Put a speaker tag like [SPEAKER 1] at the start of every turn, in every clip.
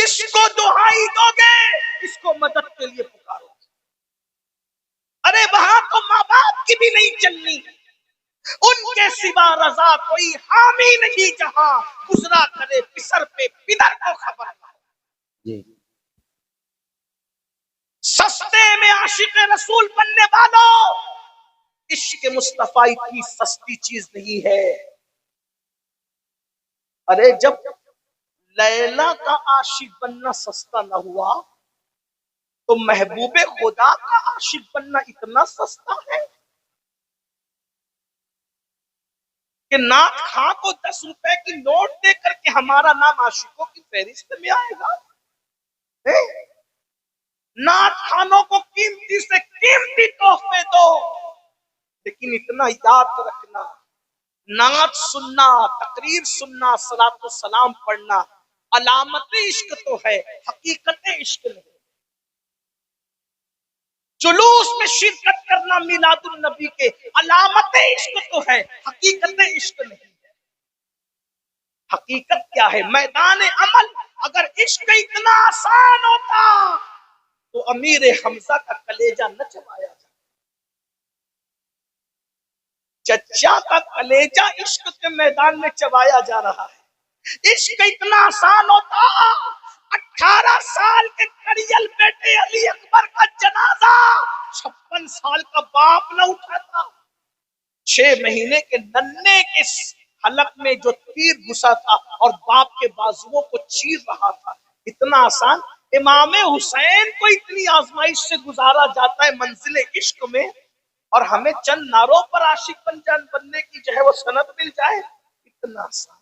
[SPEAKER 1] جس کو دہائی دو گے اس کو مدد کے لیے پکارو. ارے وہاں تو ماں باپ کی بھی نہیں چلنی، ان کے سوا رضا کوئی حامی نہیں جہاں گزرا کرے پسر پہ پدر کو خبر نہ.
[SPEAKER 2] جی
[SPEAKER 1] سستے میں عاشق رسول بننے والوں، عشق مصطفیٰ اتنی سستی چیز نہیں ہے. ارے جب لیلا کا عاشق بننا سستا نہ ہوا تو محبوب خدا کا عاشق بننا اتنا سستا ہے کہ نعت خواں کو 10 روپے کی نوٹ دے کر کے ہمارا نام عاشقوں کی فہرست میں آئے گا. نعت خانوں کو قیمتی سے قیمتی تحفے دو، لیکن اتنا یاد رکھنا نعت سننا، تقریر سننا، صلاۃ و سلام پڑھنا علامت عشق تو ہے، حقیقت عشق نہیں. جلوس میں شرکت کرنا میلاد النبی کے علامت عشق تو ہے، حقیقت عشق نہیں ہے. حقیقت کیا ہے؟ میدان عمل اگر عشق اتنا آسان ہوتا تو امیر حمزہ کا کلیجہ نہ چبایا جاتا. چچا کا کلیجہ عشق کے میدان میں چبایا جا رہا ہے. عشق اتنا آسان ہوتا 18 سال کے کڑیل بیٹے علی اکبر کا جنازہ 56 سال کا باپ نہ اٹھاتا. 6 مہینے کے ننھے کے حلق میں جو تیر گھسا تھا اور باپ کے بازوؤں کو چیر رہا تھا. اتنا آسان امام حسین کو اتنی آزمائش سے گزارا جاتا ہے منزل عشق میں، اور ہمیں چند نعروں پر عاشق بننے کی جو ہے وہ سند مل جائے. اتنا آسان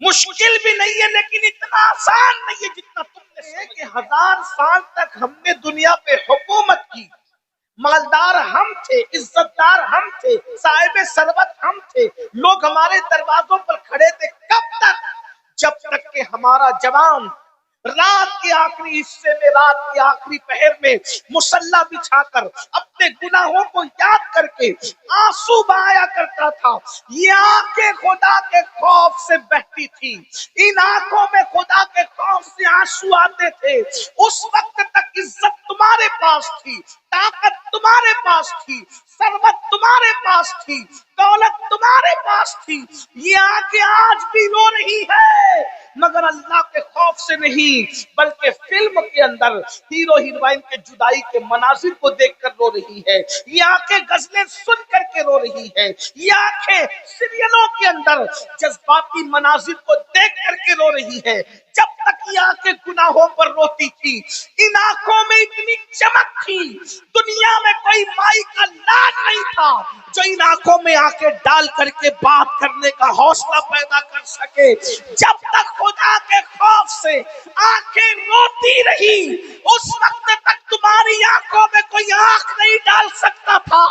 [SPEAKER 1] مشکل بھی نہیں ہے لیکن اتنا آسان نہیں ہے جتنا تم نے سمجھا. کہ 1000 سال تک ہم نے دنیا پہ حکومت کی، مالدار ہم تھے، عزت دار ہم تھے، صاحب ثروت ہم تھے، لوگ ہمارے دروازوں پر کھڑے تھے. کب تک؟ جب تک کہ ہمارا جوان رات کے آخری حصے میں، رات کے آخری پہر میں مصلی بچھا کر اپنے گناہوں کو یاد کر کے آنسو بہایا کرتا تھا. یہ آنکھیں خدا کے خوف سے بہتی تھی، ان آنکھوں میں خدا کے خوف سے آنسو آتے تھے. اس وقت تک عزت تمہارے پاس تھی، طاقت تمہارے پاس تھی، ثروت تمہارے پاس تھی، دولت تمہارے پاس تھی. یہ آنکھیں آج بھی رو رہی ہے مگر اللہ کے خوف سے نہیں، بلکہ فلم کے اندر ہیرو ہیروئن کے جدائی کے مناظر کو دیکھ کر رو رہی ہے. یہ آنکھیں غزلیں سن کر کے رو رہی ہے. یہ آنکھیں سیریلوں کے اندر جذباتی مناظر کو دیکھ کر کے رو رہی ہے. جب تک یہ آنکھیں گناہوں پر روتی تھی، ان آنکھوں میں اتنی چمک تھی، دنیا میں کوئی مائی کا لاڈ نہیں تھا جو ان آنکھوں میں آنکھیں ڈال کر کے بات کرنے کا حوصلہ پیدا کر سکے. جب تک خدا کے خوف سے آنکھیں روتی رہی، اس وقت تک تمہاری آنکھوں میں کوئی آنکھ نہیں ڈال سکتا تھا.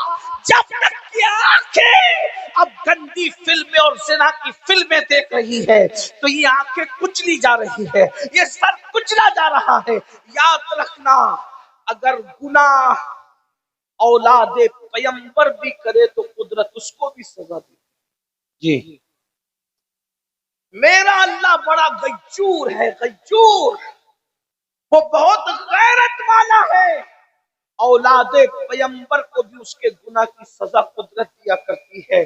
[SPEAKER 1] جب تک یہ آنکھیں اب گندی فلمیں اور زنا کی فلمیں دیکھ رہی ہے تو یہ آنکھیں کچلی جا رہی ہے، یہ سر کچلا جا رہا ہے. یاد رکھنا اگر گناہ اولاد پیمبر بھی کرے تو قدرت اس کو بھی سزا دے.
[SPEAKER 2] جی
[SPEAKER 1] میرا اللہ بڑا غیور ہے، غیور، وہ بہت غیرت والا ہے. اولاد پیمبر کو بھی اس کے گناہ کی سزا قدرت دیا کرتی ہے.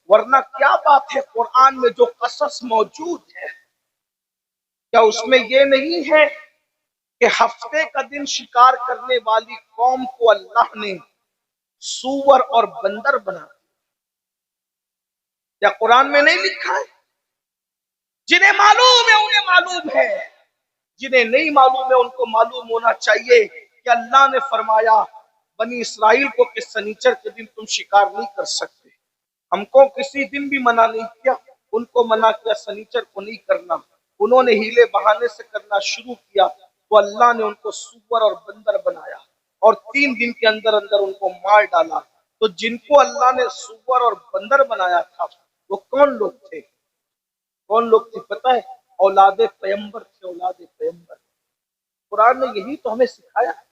[SPEAKER 1] ورنہ کیا بات ہے قرآن میں جو قصص موجود ہے، کیا اس میں یہ نہیں ہے کہ ہفتے کا دن شکار کرنے والی قوم کو اللہ نے سور اور بندر بنا دیا؟ کیا قرآن میں نہیں لکھا ہے؟ جنہیں معلوم ہے انہیں معلوم ہے، جنہیں نہیں معلوم ہے ان کو معلوم ہونا چاہیے کہ اللہ نے فرمایا بنی اسرائیل کو کہ سنیچر کے دن تم شکار نہیں کر سکتے. ہم کو کسی دن بھی منع نہیں کیا، ان کو منع کیا سنیچر کو نہیں کرنا. انہوں نے ہیلے بہانے سے کرنا شروع کیا تو اللہ نے ان کو سور اور بندر بنایا اور 3 دن کے اندر اندر ان کو مار ڈالا. تو جن کو اللہ نے سور اور بندر بنایا تھا وہ کون لوگ تھے؟ کون لوگ تھے پتہ ہے؟ اولاد پیمبر تھے، اولاد پیمبر. قرآن نے یہی تو ہمیں سکھایا ہے،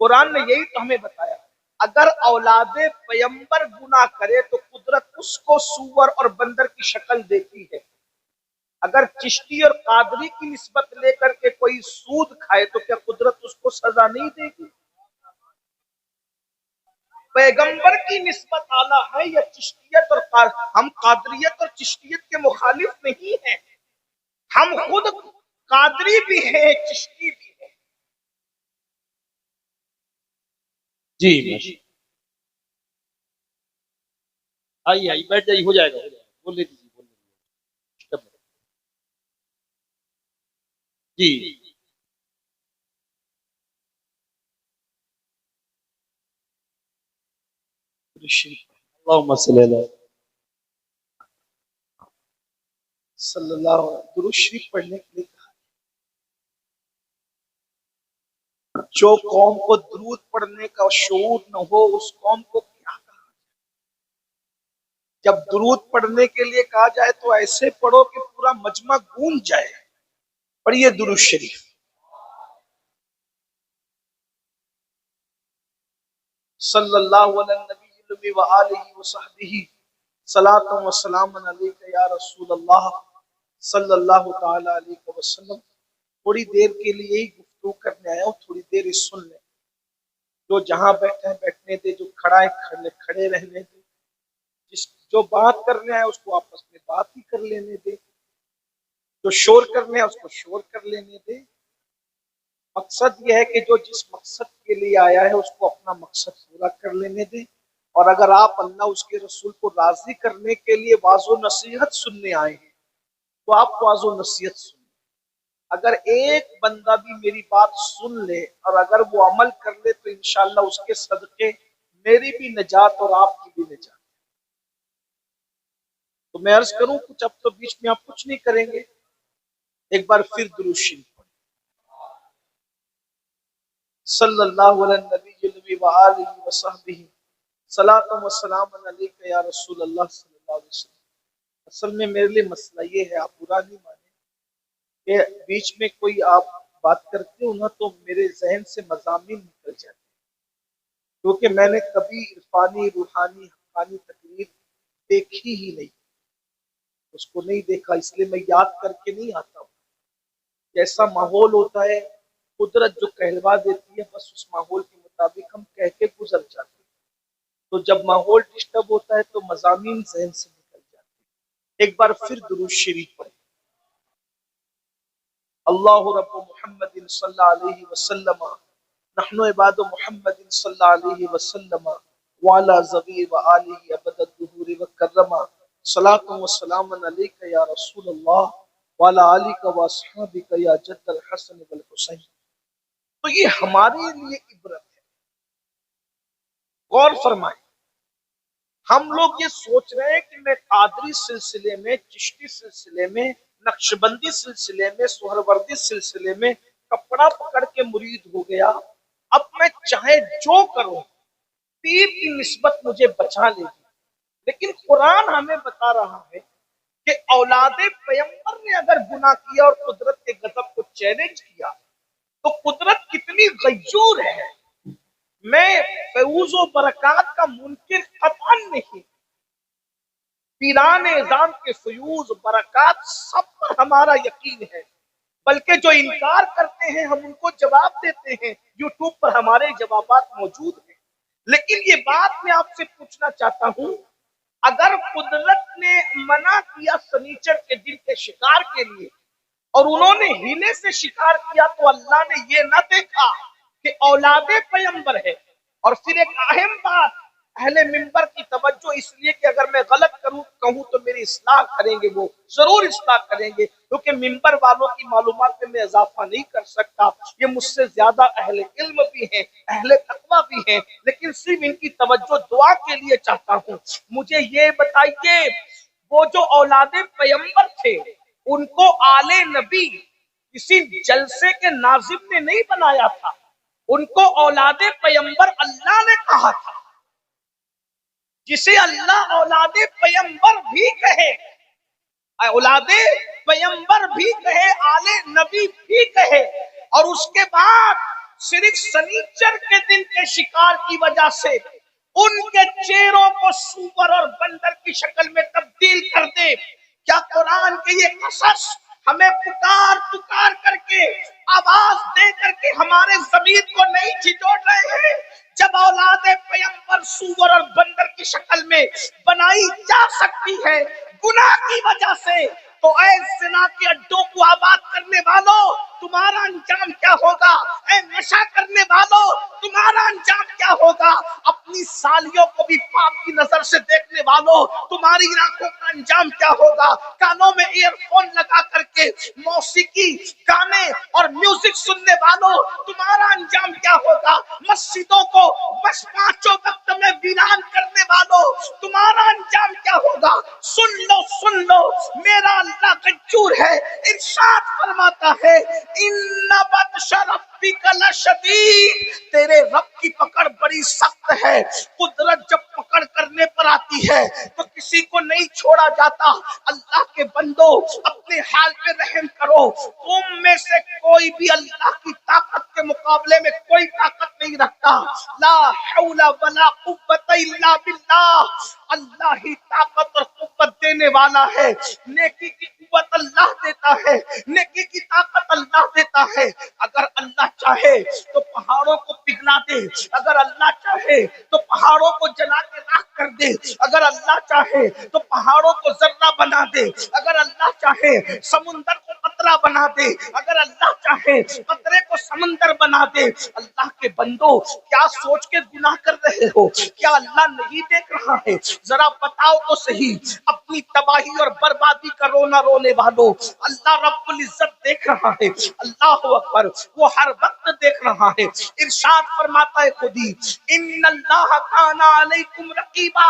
[SPEAKER 1] قرآن نے یہی تو ہمیں بتایا. اگر اولاد پیمبر گناہ کرے تو قدرت اس کو سور اور بندر کی شکل دیتی ہے. اگر چشتی اور قادری کی نسبت لے کر کے کوئی سود کھائے تو کیا قدرت اس کو سزا نہیں دے گی؟ پیغمبر کی نسبت اعلیٰ ہے یا چشتیت اور ہم قادریت اور چشتیت کے مخالف نہیں ہیں، ہم خود قادری بھی ہیں، چشتی بھی ہیں۔
[SPEAKER 2] جی ماشاء آئیے آئیے بیٹھ جائیے، ہو جائے گا بول لیجیے بول لیجیے جی اللہم صلی اللہ
[SPEAKER 1] صلی اللہ علیہ وسلم درود شریف پڑھنے کے لیے کہا۔ جو قوم کو درود پڑھنے کا شعور نہ ہو اس قوم کو کیا کہا؟ جب درود پڑھنے کے لیے کہا جائے تو ایسے پڑھو کہ پورا مجمع گونج جائے۔ پڑھیے درود شریف۔ صلی اللہ علیہ نبی وآلہ وصحبہ صلاۃ و سلام علیک یا رسول اللہ صلی اللہ تعالی علیہ وسلم۔ تھوڑی دیر کے لیے ہی گفتگو کرنے آیا ہوں، تھوڑی دیر ہی سن لیں۔ جو جہاں بیٹھے ہیں بیٹھنے دے، جو کھڑا ہے کھڑے رہنے دے، جو بات کرنے آئے اس کو آپس میں بات ہی کر لینے دے، جو شور کرنے آئے اس کو شور کر لینے دے۔ مقصد یہ ہے کہ جو جس مقصد کے لیے آیا ہے اس کو اپنا مقصد پورا کر لینے دے، اور اگر آپ اللہ اس کے رسول کو راضی کرنے کے لیے واعظ و نصیحت سننے آئے ہیں تو آپ واعظ و نصیحت سنیں۔ اگر ایک بندہ بھی میری بات سن لے اور اگر وہ عمل کر لے تو انشاءاللہ اس کے صدقے میری بھی نجات اور آپ کی بھی نجات۔ تو میں عرض کروں کچھ، اب تو بیچ میں آپ کچھ نہیں کریں گے، ایک بار پھر درود شریف صلی اللہ علیہ نبی وآلہ وصحبہ صلاۃ و سلام علیک یا رسول اللہ صلی اللہ علیہ وسلم۔ اصل میں میرے لیے مسئلہ یہ ہے، آپ برا نہیں مانیں، کہ بیچ میں کوئی آپ بات کرتے ہو نا تو میرے ذہن سے مضامین نکل جاتے ہیں، کیونکہ میں نے کبھی عرفانی روحانی حقانی تقریر دیکھی ہی نہیں، اس کو نہیں دیکھا، اس لیے میں یاد کر کے نہیں آتا ہوں۔ جیسا ماحول ہوتا ہے قدرت جو کہلوا دیتی ہے بس اس ماحول کے مطابق ہم کہہ کے گزر جاتے ہیں۔ تو جب ماحول ڈسٹرب ہوتا ہے تو مضامین ذہن سے نکل جاتے ہیں۔ ایک بار پھر درود شریف پڑھیں۔ اللہ رب محمد صلی اللہ علیہ وسلم نحن عباد محمد صلی اللہ علیہ وسلم وعلی ذوی وآلہ ابد الدہور وکرم صلاۃ و سلام علیک یا رسول اللہ وعلی آلک واصحابک یا جد الحسن والحسین۔ تو یہ ہمارے لیے عبرت ہے، غور فرمائیں۔ ہم لوگ یہ سوچ رہے ہیں کہ میں قادری سلسلے میں، چشتی سلسلے میں، نقشبندی سلسلے میں، سہروردی سلسلے میں کپڑا پکڑ کے مرید ہو گیا، اب میں چاہے جو کروں پیر کی نسبت مجھے بچا لے گی۔ لیکن قرآن ہمیں بتا رہا ہے کہ اولاد پیغمبر نے اگر گناہ کیا اور قدرت کے غضب کو چیلنج کیا تو قدرت کتنی غیور ہے۔ میں فیوز و برکات کا منکر قطعا نہیں، پیران اعظام کے فیوز برکات سب پر ہمارا یقین ہے، بلکہ جو انکار کرتے ہیں ہم ان کو جواب دیتے ہیں، یوٹیوب پر ہمارے جوابات موجود ہیں۔ لیکن یہ بات میں آپ سے پوچھنا چاہتا ہوں، اگر قدرت نے منع کیا سنیچر کے دن کے شکار کے لیے اور انہوں نے ہیلے سے شکار کیا تو اللہ نے یہ نہ دیکھا کہ اولاد پیغمبر ہے؟ اور پھر ایک اہم بات اہل منبر کی توجہ اس لیے کہ اگر میں غلط کہوں تو میری اصلاح کریں گے، وہ ضرور اصلاح کریں گے، کیونکہ منبر والوں کی معلومات میں اضافہ نہیں کر سکتا، یہ مجھ سے زیادہ اہل علم بھی ہیں، اہل تقویٰ بھی ہیں، لیکن صرف ان کی توجہ دعا کے لیے چاہتا ہوں۔ مجھے یہ بتائیے، وہ جو اولاد پیغمبر تھے ان کو آل نبی کسی جلسے کے ناظم نے نہیں بنایا تھا، ان کو اولاد پیغمبر اللہ نے کہا تھا۔ جسے اللہ اولاد پیغمبر بھی کہے، اولاد پیغمبر بھی کہے، آل نبی بھی کہے، اور اس کے بعد صرف سنیچر کے دن کے شکار کی وجہ سے ان کے چہروں کو سور اور بندر کی شکل میں تبدیل کر دے، کیا قرآن کے یہ قصص ہمیں پکار پکار کر کے آواز دے کر کے ہمارے ضمیر کو نہیں جھنجھوڑ رہے ہیں؟ جب اولاد پیغمبر سور اور بندر کی شکل میں بنائی جا سکتی ہے گناہ کی وجہ سے، تو اے زنا کے اڈوں کو آباد کرنے والوں تمہارا انجام کیا ہوگا؟ اے نشہ کرنے والوں تمہارا انجام کیا ہوگا؟ اپنی سالیوں کو بھی پاپ کی نظر سے دیکھنے والوں تمہاری آنکھوں کا انجام کیا ہوگا؟ کانوں میں ایئر فون لگا کر کے موسیقی گانے اور میوزک سننے والوں تمہارا انجام کیا ہوگا؟ مسجدوں کو بس پانچوں وقت میں ویران کرنے والوں تمہارا انجام کیا ہوگا؟ سن لو میرا اللہ غیور ہے، ارشاد فرماتا ہے ان بطش ربک لشدید، تیرے رب کی پکڑ بڑی سخت ہے۔ قدرت جب پکڑ کرنے پر آتی ہے تو کسی کو نہیں چھوڑا جاتا۔ اللہ کے بندو اپنے حال پہ رحم کرو، تم میں سے کوئی بھی اللہ کی طاقت کے مقابلے میں کوئی طاقت نہیں رکھتا۔ لا حول ولا قوت الا باللہ، اللہ ہی طاقت اور قوت دینے والا ہے۔ نیکی کی قوت اللہ دیتا ہے، نیکی کی طاقت اللہ دیتا ہے۔ اگر اللہ چاہے تو پہاڑوں کو پگھلا دے، اگر اللہ چاہے تو پہاڑوں کو جلا کے راکھ کر دے، اگر اللہ چاہے تو پہاڑوں کو ذرہ بنا دے، اگر اللہ چاہے سمندر کو قطرہ بنا دے، اگر اللہ چاہے قطرے کو سمندر بنا دے۔ اللہ کے بندو کیا سوچ کے گناہ کر رہے ہو؟ کیا اللہ نہیں دیکھ رہا ہے؟ ذرا بتاؤ تو صحیح، اپنی تباہی اور بربادی کا رونا رونے والوں اللہ رب العزت دیکھ رہا ہے۔ اللہ اکبر، وہ ہر وقت دیکھ رہا ہے۔ ارشاد فرماتا ہے خودی ان اللہ کان علیکم رقیبا،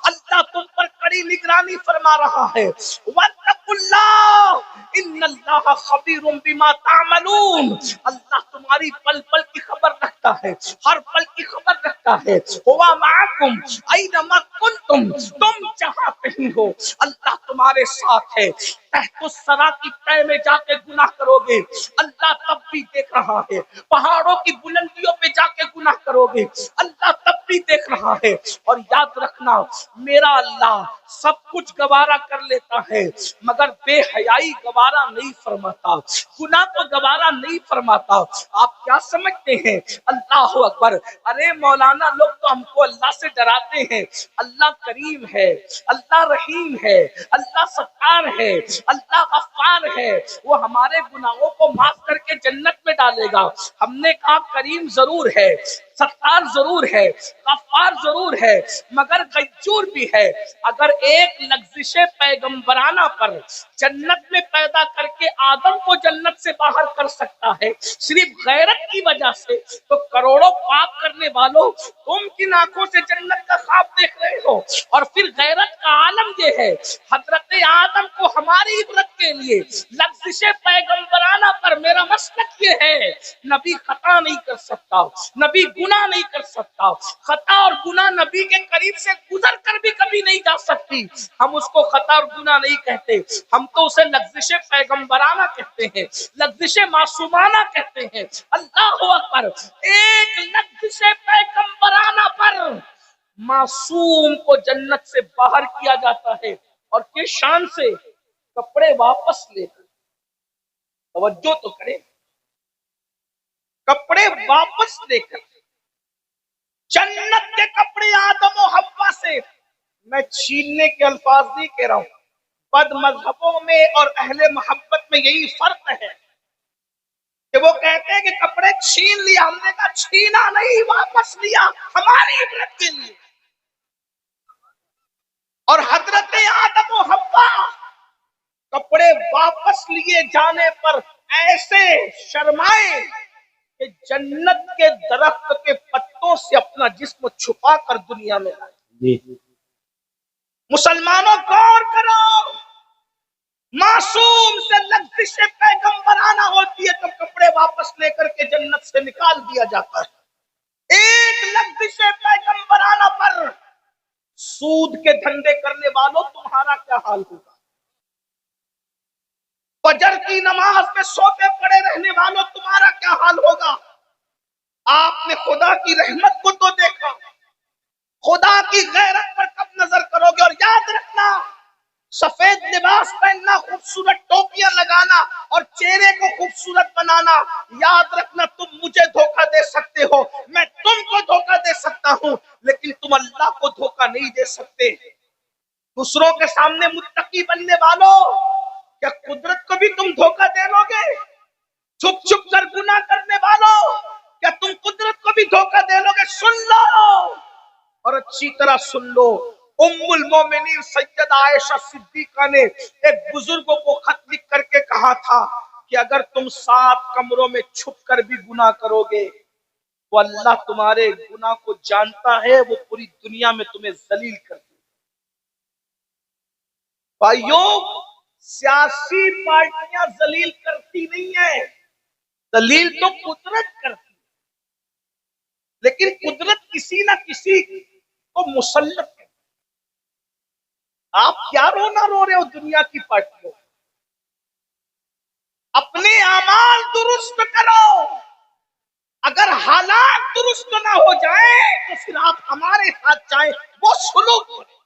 [SPEAKER 1] اللہ تم پر کڑی نگرانی فرما رہا ہے۔ واتقوا اللہ ان اللہ خبیر بما تعملون، اللہ تمہاری پل پل کی خبر رکھتا ہے، ہر پل کی خبر رکھتا ہے۔ ہوا معکم اینما کنتم، تم جہاں کہیں ہو اللہ تمہارے ساتھ ہے۔ تحت الثری کی تہ میں جا کے گناہ کرو گے اللہ تب بھی دیکھ رہا ہے، پہاڑوں کی بلندیوں پہ جا کے گناہ کرو گے اللہ تب بھی دیکھ رہا ہے۔ اور یاد رکھنا میرا اللہ سب کچھ گوارا کر لیتا ہے مگر بے حیائی گوارا نہیں فرماتا، گناہ کو گوارا نہیں فرماتا۔ آپ کیا سمجھتے ہیں؟ اللہ اکبر، ارے مولانا لوگ تو ہم کو اللہ سے ڈراتے ہیں۔ اللہ کریم ہے، اللہ رحیم ہے، اللہ ستار ہے، اللہ غفار ہے، وہ ہمارے گناہوں کو معاف کر کے جنت میں ڈالے گا۔ ہم نے کہا کریم ضرور ہے، ستار ضرور ہے، غفار ضرور ہے، مگر غیور بھی ہے۔ اگر ایک لغزش پیغمبرانہ پر جنت میں پیدا کر کے آدم کو جنت سے باہر کر سکتا ہے صرف غیرت کی وجہ سے، تو کروڑوں پاپ کرنے والوں تم کن آنکھوں سے جنت کا خواب دیکھ رہے ہو؟ اور پھر غیرت کا عالم یہ ہے، حضرت آدم کو ہماری عبرت کے لیے لغزش پیغمبرانہ پر میرا مسلک یہ ہے، نبی خطا نہیں کر سکتا، نبی گناہ نہیں کر سکتا، خطا اور گناہ نبی کے قریب سے گزر کر بھی کبھی نہیں جا سکتی۔ ہم اس کو خطا اور گناہ نہیں کہتے، ہم تو اسے لغزش پیغمبرانہ کہتے ہیں، لغزش معصومانہ کہتے ہیں۔ اللہ اکبر، ایک لغزش پیغمبرانہ پر معصوم کو جنت سے باہر کیا جاتا ہے، اور کس شان سے؟ کپڑے واپس لے کر۔ توجہ تو کریں، کپڑے واپس لے کر، جنت کے کپڑے آدم و حوا سے، میں چھیننے کے الفاظ نہیں کہہ رہا ہوں، بد مذہبوں میں اور اہل محبت میں یہی فرق ہے کہ وہ کہتے ہیں کہ کپڑے چھین لیا، ہم نے کہا چھینا نہیں، واپس لیا ہماری عبرت کے لیے۔ اور حضرت آدم و حوا کپڑے واپس لیے جانے پر ایسے شرمائے کہ جنت کے درخت کے پتوں سے اپنا جسم چھپا کر دنیا میں لائے۔ مسلمانوں غور کرو، معصوم سے لغزش پیغمبرانہ ہوتی ہے تو کپڑے واپس لے کر کے جنت سے نکال دیا جاتا ہے۔ ایک لغزش پیغمبرانہ پر سود کے دھندے کرنے والوں تمہارا کیا حال ہوگا؟ فجر کی نماز میں سوتے پڑے رہنے والوں تمہارا کیا حال ہوگا؟ آپ نے خدا کی رحمت کو تو دیکھا، خدا کی غیرت پر کب نظر کرو گے؟ اور یاد رکھنا سفید لباس پہننا، خوبصورت ٹوپیاں لگانا اور چہرے کو خوبصورت بنانا، یاد رکھنا تم مجھے دھوکہ دے سکتے ہو، میں تم کو دھوکہ دے سکتا ہوں، لیکن تم اللہ کو دھوکہ نہیں دے سکتے۔ دوسروں کے سامنے متقی بننے والوں، کیا قدرت کو بھی تم دھوکہ دے لو گے؟ چھپ چھپ کر گناہ کرنے والوں، کیا تم قدرت کو بھی دھوکہ دے لو گے؟ سن لو اور اچھی طرح سن لو۔ ام المومنین سیدہ عائشہ صدیقہ نے ایک بزرگوں کو خط لکھ کر کے کہا تھا کہ اگر تم 7 کمروں میں چھپ کر بھی گناہ کرو گے تو اللہ تمہارے گناہ کو جانتا ہے، وہ پوری دنیا میں تمہیں ذلیل کر دے۔ بھائیوں، سیاسی پارٹیاں ذلیل کرتی نہیں ہیں، ذلیل تو قدرت کرتی، لیکن قدرت کسی نہ کسی کو مسلط ہے۔ آپ کیا رونا رو رہے ہو دنیا کی پارٹیوں؟ اپنے اعمال درست کرو، اگر حالات درست نہ ہو جائیں تو پھر آپ ہمارے ساتھ جائیں، وہ سلوک کریں۔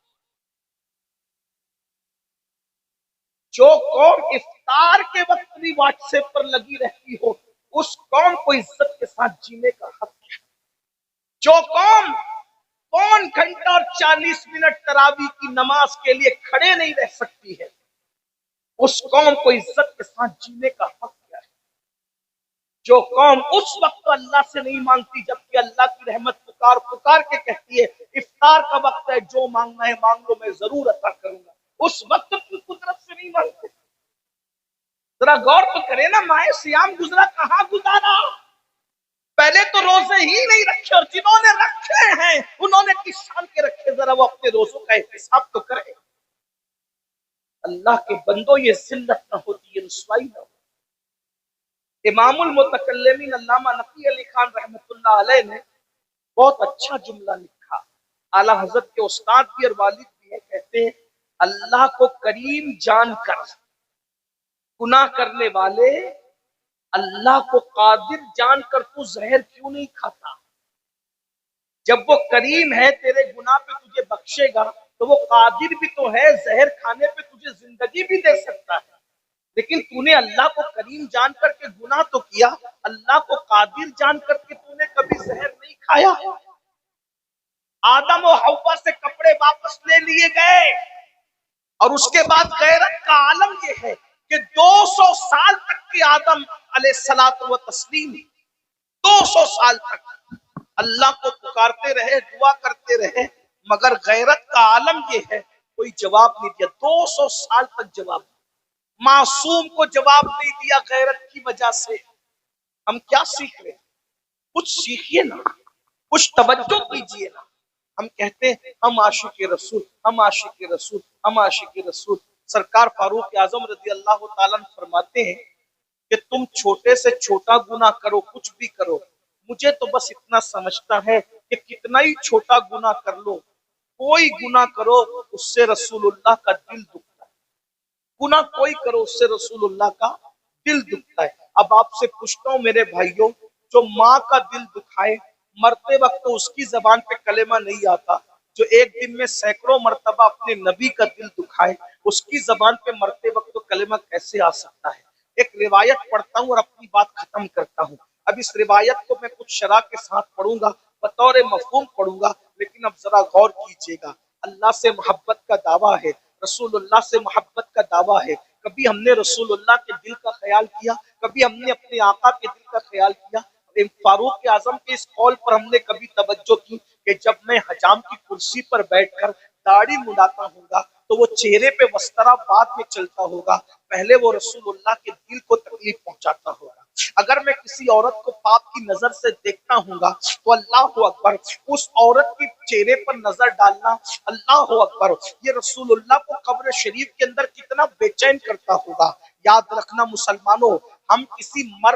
[SPEAKER 1] جو قوم افطار کے وقت بھی واٹس ایپ پر لگی رہتی ہو، اس قوم کو عزت کے ساتھ جینے کا حق ہے۔ جو قوم 3 گھنٹہ اور 40 منٹ تراویح کی نماز کے لیے کھڑے نہیں رہ سکتی ہے، اس قوم کو عزت کے ساتھ جینے کا حق کیا ہے؟ جو قوم اس وقت اللہ سے نہیں مانگتی جبکہ اللہ کی رحمت پکار پکار کے کہتی ہے افطار کا وقت ہے، جو مانگنا ہے مانگ لو میں ضرور عطا کروں گا، اس وقت کی قدرت سے نہیں مانگتے۔ ذرا غور تو کرے نا، ماہ سیام گزرا کہاں گزارا؟ پہلے تو روزے ہی نہیں رکھے، اور جنہوں نے رکھے ہیں انہوں نے کس شان کے رکھے، ذرا وہ اپنے روزوں کا احتساب تو کرے۔ اللہ کے بندوں، یہ ذلت نہ ہوتی، یہ رسوائی نہ ہوتی۔ امام المتکلمین علامہ نقی علی خان رحمۃ اللہ علیہ نے بہت اچھا جملہ لکھا، اعلیٰ حضرت کے استاد بھی اور والد بھی ہیں، کہتے ہیں اللہ کو کریم جان کر گناہ کرنے والے اللہ کو قادر جان کر تو زہر کیوں نہیں کھاتا؟ جب وہ کریم ہے تیرے گناہ پہ تجھے بخشے گا تو وہ قادر بھی تو ہے، زہر کھانے پہ تجھے زندگی بھی دے سکتا ہے، لیکن تو نے اللہ کو کریم جان کر کے گناہ تو کیا، اللہ کو قادر جان کر کے تو نے کبھی زہر نہیں کھایا۔ آدم و حوا سے کپڑے واپس لے لیے گئے، اور اس کے بعد غیرت کا عالم یہ ہے کہ 200 سال تک کی آدم علیہ الصلوۃ والتسلیم 200 سال تک اللہ کو پکارتے رہے، دعا کرتے رہے، مگر غیرت کا عالم یہ ہے کوئی جواب نہیں دیا، 200 سال تک جواب نہیں۔ معصوم کو جواب نہیں دیا غیرت کی وجہ سے۔ ہم کیا سیکھ رہے ہیں؟ کچھ سیکھیے نا، کچھ توجہ کیجیے نا۔ ہم کہتے ہیں ہم عاشق رسول، ہم عاشق رسول، ہم عاشق رسول۔ سرکار فاروق اعظم رضی اللہ تعالیٰ عنہ فرماتے ہیں کہ تم چھوٹے سے چھوٹا گناہ کرو، کچھ بھی کرو، مجھے تو بس اتنا سمجھتا ہے کہ کتنا ہی چھوٹا گناہ کر لو، کوئی گناہ کرو اس سے رسول اللہ کا دل دکھتا ہے، گناہ کوئی کرو اس سے رسول اللہ کا دل دکھتا ہے۔ اب آپ سے پوچھتا ہوں میرے بھائیوں، جو ماں کا دل دکھائے، مرتے وقت تو اس کی زبان پہ کلمہ نہیں آتا، جو ایک دن میں سینکڑوں مرتبہ اپنے نبی کا دل دکھائے، اس کی زبان پہ مرتے وقت تو کلمہ کیسے آ سکتا ہے؟ ایک روایت پڑھتا ہوں اور اپنی بات ختم کرتا ہوں۔ اب اس روایت کو میں کچھ شرح کے ساتھ پڑھوں گا، بطور مفہوم پڑھوں گا، لیکن اب ذرا غور کیجئے گا۔ اللہ سے محبت کا دعویٰ ہے، رسول اللہ سے محبت کا دعویٰ ہے، کبھی ہم نے رسول اللہ کے دل کا خیال کیا؟ کبھی ہم نے اپنے آقا کے دل کا خیال کیا؟ فاروق اعظم کے اس قول پر ہم نے کبھی توجہ کی کہ جب میں حجام کی کرسی پر بیٹھ کر داڑھی مڈاتا ہوں گا تو وہ چہرے پہ وسترا بعد میں چلتا ہوگا، پہلے وہ رسول اللہ کے دل کو تکلیف پہنچاتا ہوگا۔ اگر میں کسی عورت کو پاپ کی نظر سے دیکھتا ہوں گا تو اللہ اکبر، اس عورت کی چہرے پر نظر ڈالنا، اللہ اکبر، یہ رسول اللہ کو قبر شریف کے اندر کتنا بے چین کرتا ہوگا۔ یاد رکھنا مسلمانوں، ہم کسی مر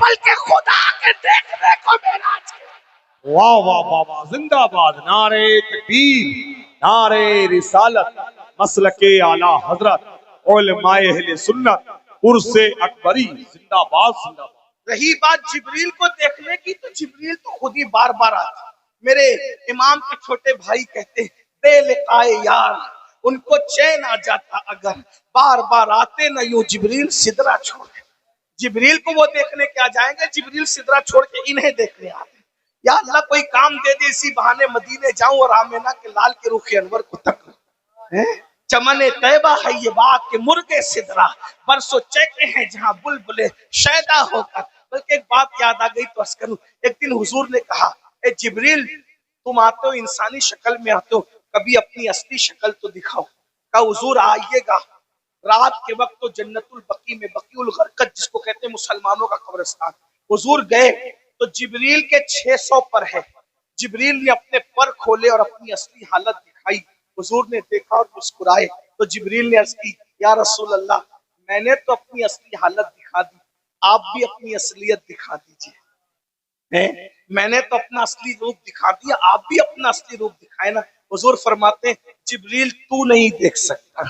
[SPEAKER 1] بلکہ خدا کے دیکھنے کو معراج کیا۔
[SPEAKER 2] واہ واہ واہ واہ، زندہ باد، نعرے تکبیر، نعرے رسالت، مسلک اعلی حضرت، علماء اہل سنت، عرس اکبری، زندہ باد زندہ باد۔
[SPEAKER 1] رہی بات جبریل کو دیکھنے کی، تو جبریل تو خود ہی بار بار آتا۔ میرے امام کے چھوٹے بھائی کہتے ہیں بے لقائے یار ان کو چین آ جاتا اگر بار بار آتے نہ یوں جبریل سدرا چھوڑ کے۔ جبریل کو وہ دیکھنے کیا جائیں گے، جبریل سدرا چھوڑ کے انہیں دیکھنے آتے۔ یا اللہ کوئی کام دے دے، اسی بہانے مدینے جاؤں اور آمینہ کے لال کے رخ انور کو تکوں۔ چمن طیبہ ہے یہ بات کہ مرغے سدرا برسو چہکے ہیں جہاں بلبلے شیدا ہو کر۔ بلکہ ایک بات یاد آ گئی تو عرض کروں، ایک دن حضور نے کہا اے جبریل تم آتے ہو انسانی شکل میں آتے ہو، کبھی اپنی اصلی شکل تو دکھاؤ۔ کہا حضور آئیے گا، رات کے وقت تو جنت البقیع میں بقیع الغرقد جس کو کہتے ہیں مسلمانوں کا قبرستان، حضور گئے تو جبریل کے 600 پر ہے۔ جبریل نے اپنے پر کھولے اور اپنی اصلی حالت دکھائی۔ حضور نے دیکھا اور مسکرائے تو جبریل نے عرض کی یا رسول اللہ میں نے تو اپنی اصلی حالت دکھا دی، آپ بھی اپنی اصلیت دکھا دیجئے۔ میں نے تو اپنا اصلی روپ دکھا دیا، آپ بھی اپنا اصلی روپ دکھائے نا۔ حضور فرماتے ہیں جبریل تو نہیں دیکھ سکتا،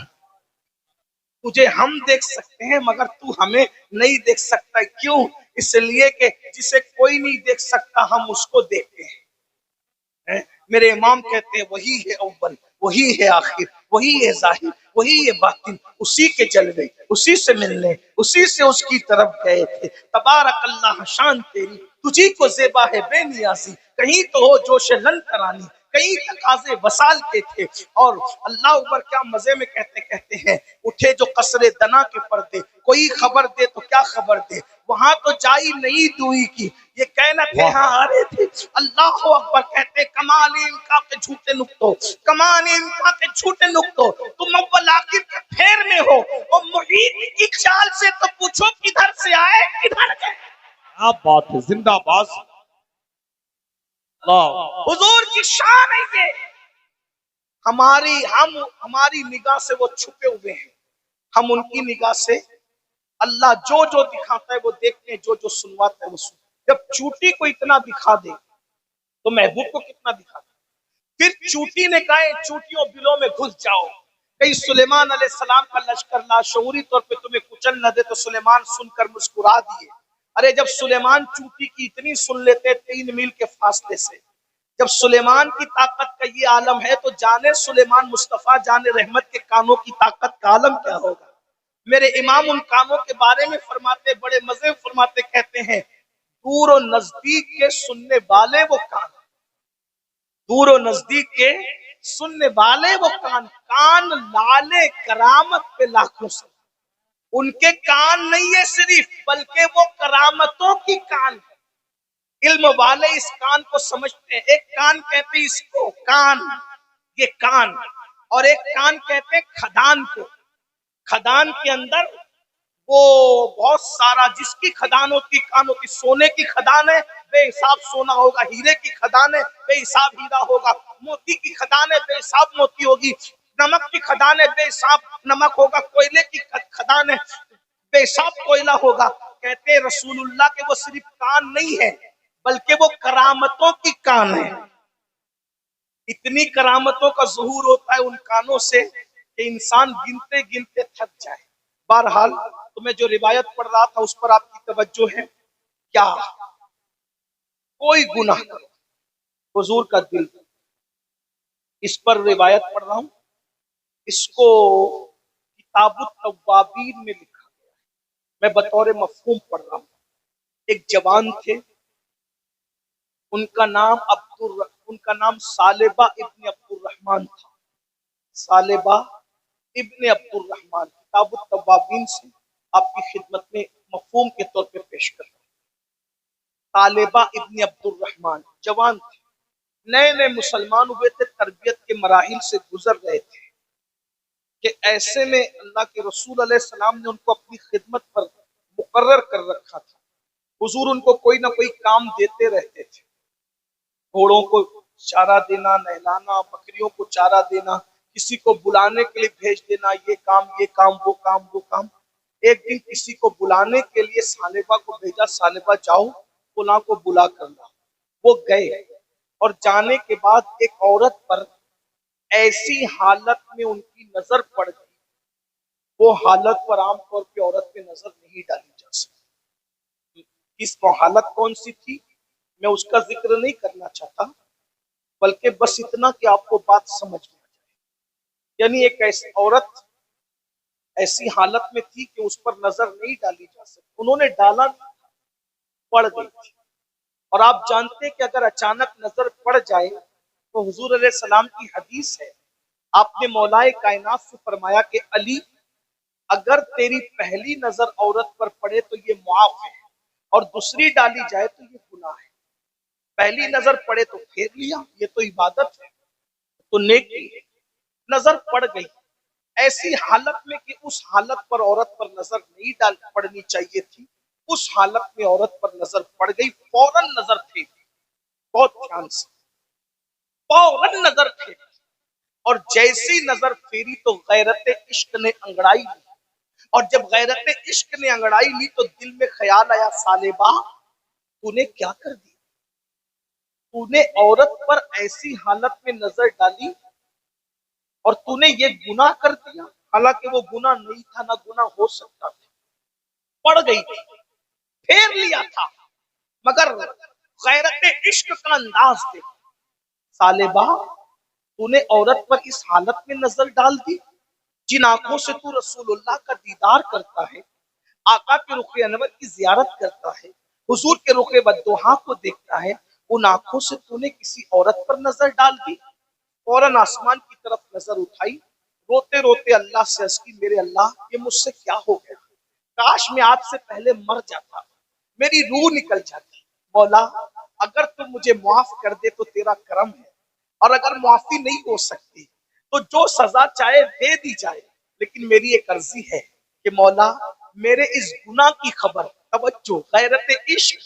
[SPEAKER 1] تجھے ہم دیکھ سکتے ہیں مگر تو ہمیں نہیں دیکھ سکتا۔ کیوں؟ اس لیے کہ جسے کوئی نہیں دیکھ سکتا ہم اس کو دیکھتے ہیں۔ میرے امام کہتے ہیں وہی ہے اول، وہی ہے آخر، وہی ہے ظاہر، وہی ہے باطن، اسی کے جلوے، اسی سے ملنے، اسی سے اس کی طرف گئے تھے۔ تبارک اللہ شان تیری، تجھی کو زیبا ہے بے نیازی، کہیں تو ہو جوش لن ترانی، کئی تقاضے وصال کے تھے۔ اور اللہ اکبر کیا مزے میں کہتے ہیں اٹھے جو قصر دنا کے پردے، کوئی خبر دے تو کیا خبر دے، وہاں تو جائی نہیں دوئی کی، یہ کہنا تھے ہاں آ رہے تھے۔ اللہ اکبر کہتے کمال انکا کے جھوٹے نکتوں، کمال انکا کے جھوٹے نکتوں، تم اول آخر کے پھیر میں ہو، اور محیط کی چال سے تو پوچھو کدھر سے آئے کدھر گئے۔
[SPEAKER 2] کیا بات ہے، زندہ باد اللہ۔
[SPEAKER 1] حضور کی شان ہے یہ، ہماری نگاہ سے وہ چھپے ہوئے ہیں، ہم ان کی نگاہ سے اللہ جو جو دکھاتا ہے وہ دیکھتے ہیں، جو جو سنواتا ہے وہ سنتے ہیں۔ جب چوٹی کو اتنا دکھا دے تو محبوب کو کتنا دکھا دے۔ پھر چوٹی نے کہا چوٹیوں بلوں میں گھس جاؤ، کہیں سلیمان علیہ السلام کا لشکر لاشعوری طور پہ تمہیں کچل نہ دے، تو سلیمان سن کر مسکرا دیے۔ ارے جب سلیمان چوٹی کی اتنی سن لیتے 3 میل کے فاصلے سے، جب سلیمان کی طاقت کا یہ عالم ہے تو جانے سلیمان مصطفیٰ جانے رحمت کے کانوں کی طاقت کا عالم کیا ہوگا۔ میرے امام ان کانوں کے بارے میں فرماتے، بڑے مزے فرماتے، کہتے ہیں دور و نزدیک کے سننے والے وہ کان، دور و نزدیک کے سننے والے وہ کان، کان لالے کرامت پہ لاکھوں سے، ان کے کان نہیں ہے صرف بلکہ وہ کرامتوں کی کان ہے۔ علم والے اس کان کو سمجھتے ہیں، ایک کان کہتے ہیں اس کو کان، یہ کان، اور ایک کان کہتے ہیں کھدان کو۔ کھدان کے اندر وہ بہت سارا، جس کی کھدان ہوتی کان ہوتی، سونے کی کھدان ہے بے حساب سونا ہوگا، ہیرے کی کھدان ہے بے حساب ہیرا ہوگا، موتی کی کھدان ہے بے حساب موتی ہوگی، نمک کی کھدان ہے بے حساب نمک ہوگا، کوئلے کی کھدان ہے بے حساب کوئلہ ہوگا۔ کہتے ہیں رسول اللہ کے وہ صرف کان نہیں ہے بلکہ وہ کرامتوں کی کان ہے۔ اتنی کرامتوں کا ظہور ہوتا ہے ان کانوں سے کہ انسان گنتے گنتے تھک جائے۔ بہرحال تو میں جو روایت پڑھ رہا تھا اس پر آپ کی توجہ ہے کیا؟ کوئی گناہ کرو حضور کا دل، اس پر روایت پڑھ رہا ہوں، اس کو کتاب التوابین میں لکھا گیا ہے، میں بطور مفہوم پڑھ رہا ہوں۔ ایک جوان تھے، ان کا نام ثعلبہ ابن عبد الرحمن تھا، ثعلبہ ابن عبد الرحمن، کتاب التوابین سے آپ کی خدمت میں مفہوم کے طور پہ پیش کر رہا ہوں۔ ثعلبہ ابن عبد الرحمن جوان تھے، نئے نئے مسلمان ہوئے تھے، تربیت کے مراحل سے گزر رہے تھے کہ ایسے میں اللہ کے رسول علیہ السلام نے ان کو اپنی خدمت پر مقرر کر رکھا تھا۔ حضور ان کو کوئی نہ کوئی کام دیتے رہتے تھے، گھوڑوں کو چارہ دینا، نہلانا، بکریوں کو چارہ دینا، کسی کو بلانے کے لیے بھیج دینا، یہ کام وہ کام وہ کام۔ ایک دن کسی کو بلانے کے لیے سالبہ کو بھیجا، سالبہ جاؤ فلاں کو بلا کر لاؤ۔ وہ گئے اور جانے کے بعد ایک عورت پر ایسی حالت میں ان کی نظر پڑ گئی، وہ حالت پر عام طور پہ عورت پہ نظر نہیں ڈالی جا سکتی۔ اس کو حالت کون سی تھی میں اس کا ذکر نہیں کرنا چاہتا، بلکہ بس اتنا کہ آپ کو بات سمجھ میں آ جائے۔ یعنی ایک ایسی عورت ایسی حالت میں تھی کہ اس پر نظر نہیں ڈالی جا سکتی، انہوں نے ڈالا پڑ گئی تھی۔ اور آپ جانتے ہیں کہ اگر اچانک نظر پڑ جائے تو حضور علیہ السلام کی حدیث ہے، آپ نے مولائے کائنات سے فرمایا کہ علی اگر تیری پہلی نظر عورت پر پڑے تو یہ معاف ہے، اور دوسری ڈالی جائے تو یہ گناہ ہے۔ پہلی نظر پڑے تو پھیر لیا، یہ تو عبادت ہے، تو نیکی ہے۔ نظر پڑ گئی ایسی حالت میں کہ اس حالت پر عورت پر نظر نہیں پڑنی چاہیے تھی، اس حالت میں عورت پر نظر پڑ گئی، فوراً نظر پھیر، بہت دھیان سے فوراً نظر پھیر، اور جیسی نظر پھیری تو غیرت عشق نے انگڑائی لی، اور جب غیرت عشق نے انگڑائی لی تو دل میں خیال آیا، سالبہ تو نے کیا کر دیا؟ تو نے عورت پر ایسی حالت میں نظر ڈالی اور تو نے یہ گناہ کر دیا، حالانکہ وہ گناہ نہیں تھا، نہ گناہ ہو سکتا تھا، پڑ گئی تھی، پھیر لیا تھا، مگر غیرت عشق کا انداز دے، سالبہ تو نے عورت پر اس حالت میں نظر ڈال دی، جن آنکھوں سے تو رسول اللہ کا دیدار کرتا ہے، آقا کے رخ انور کی زیارت کرتا ہے، حضور کے رخ بدوحا کو دیکھتا ہے، ان آنکھوں سے تو نے کسی عورت پر نظر ڈال دی۔ فوراً آسمان کی طرف نظر اٹھائی، روتے روتے اللہ سے عرض کی، میرے اللہ یہ مجھ سے کیا ہو گیا، کاش میں آج سے پہلے مر جاتا، میری روح نکل جاتی۔ مولا اگر تم مجھے معاف کر دے تو تیرا کرم ہے، اور اگر معافی نہیں ہو سکتی تو جو سزا چاہے دے دی جائے، لیکن میری ایک عرضی ہے کہ مولا میرے اس گناہ کی خبر، توجہ، غیرت عشق،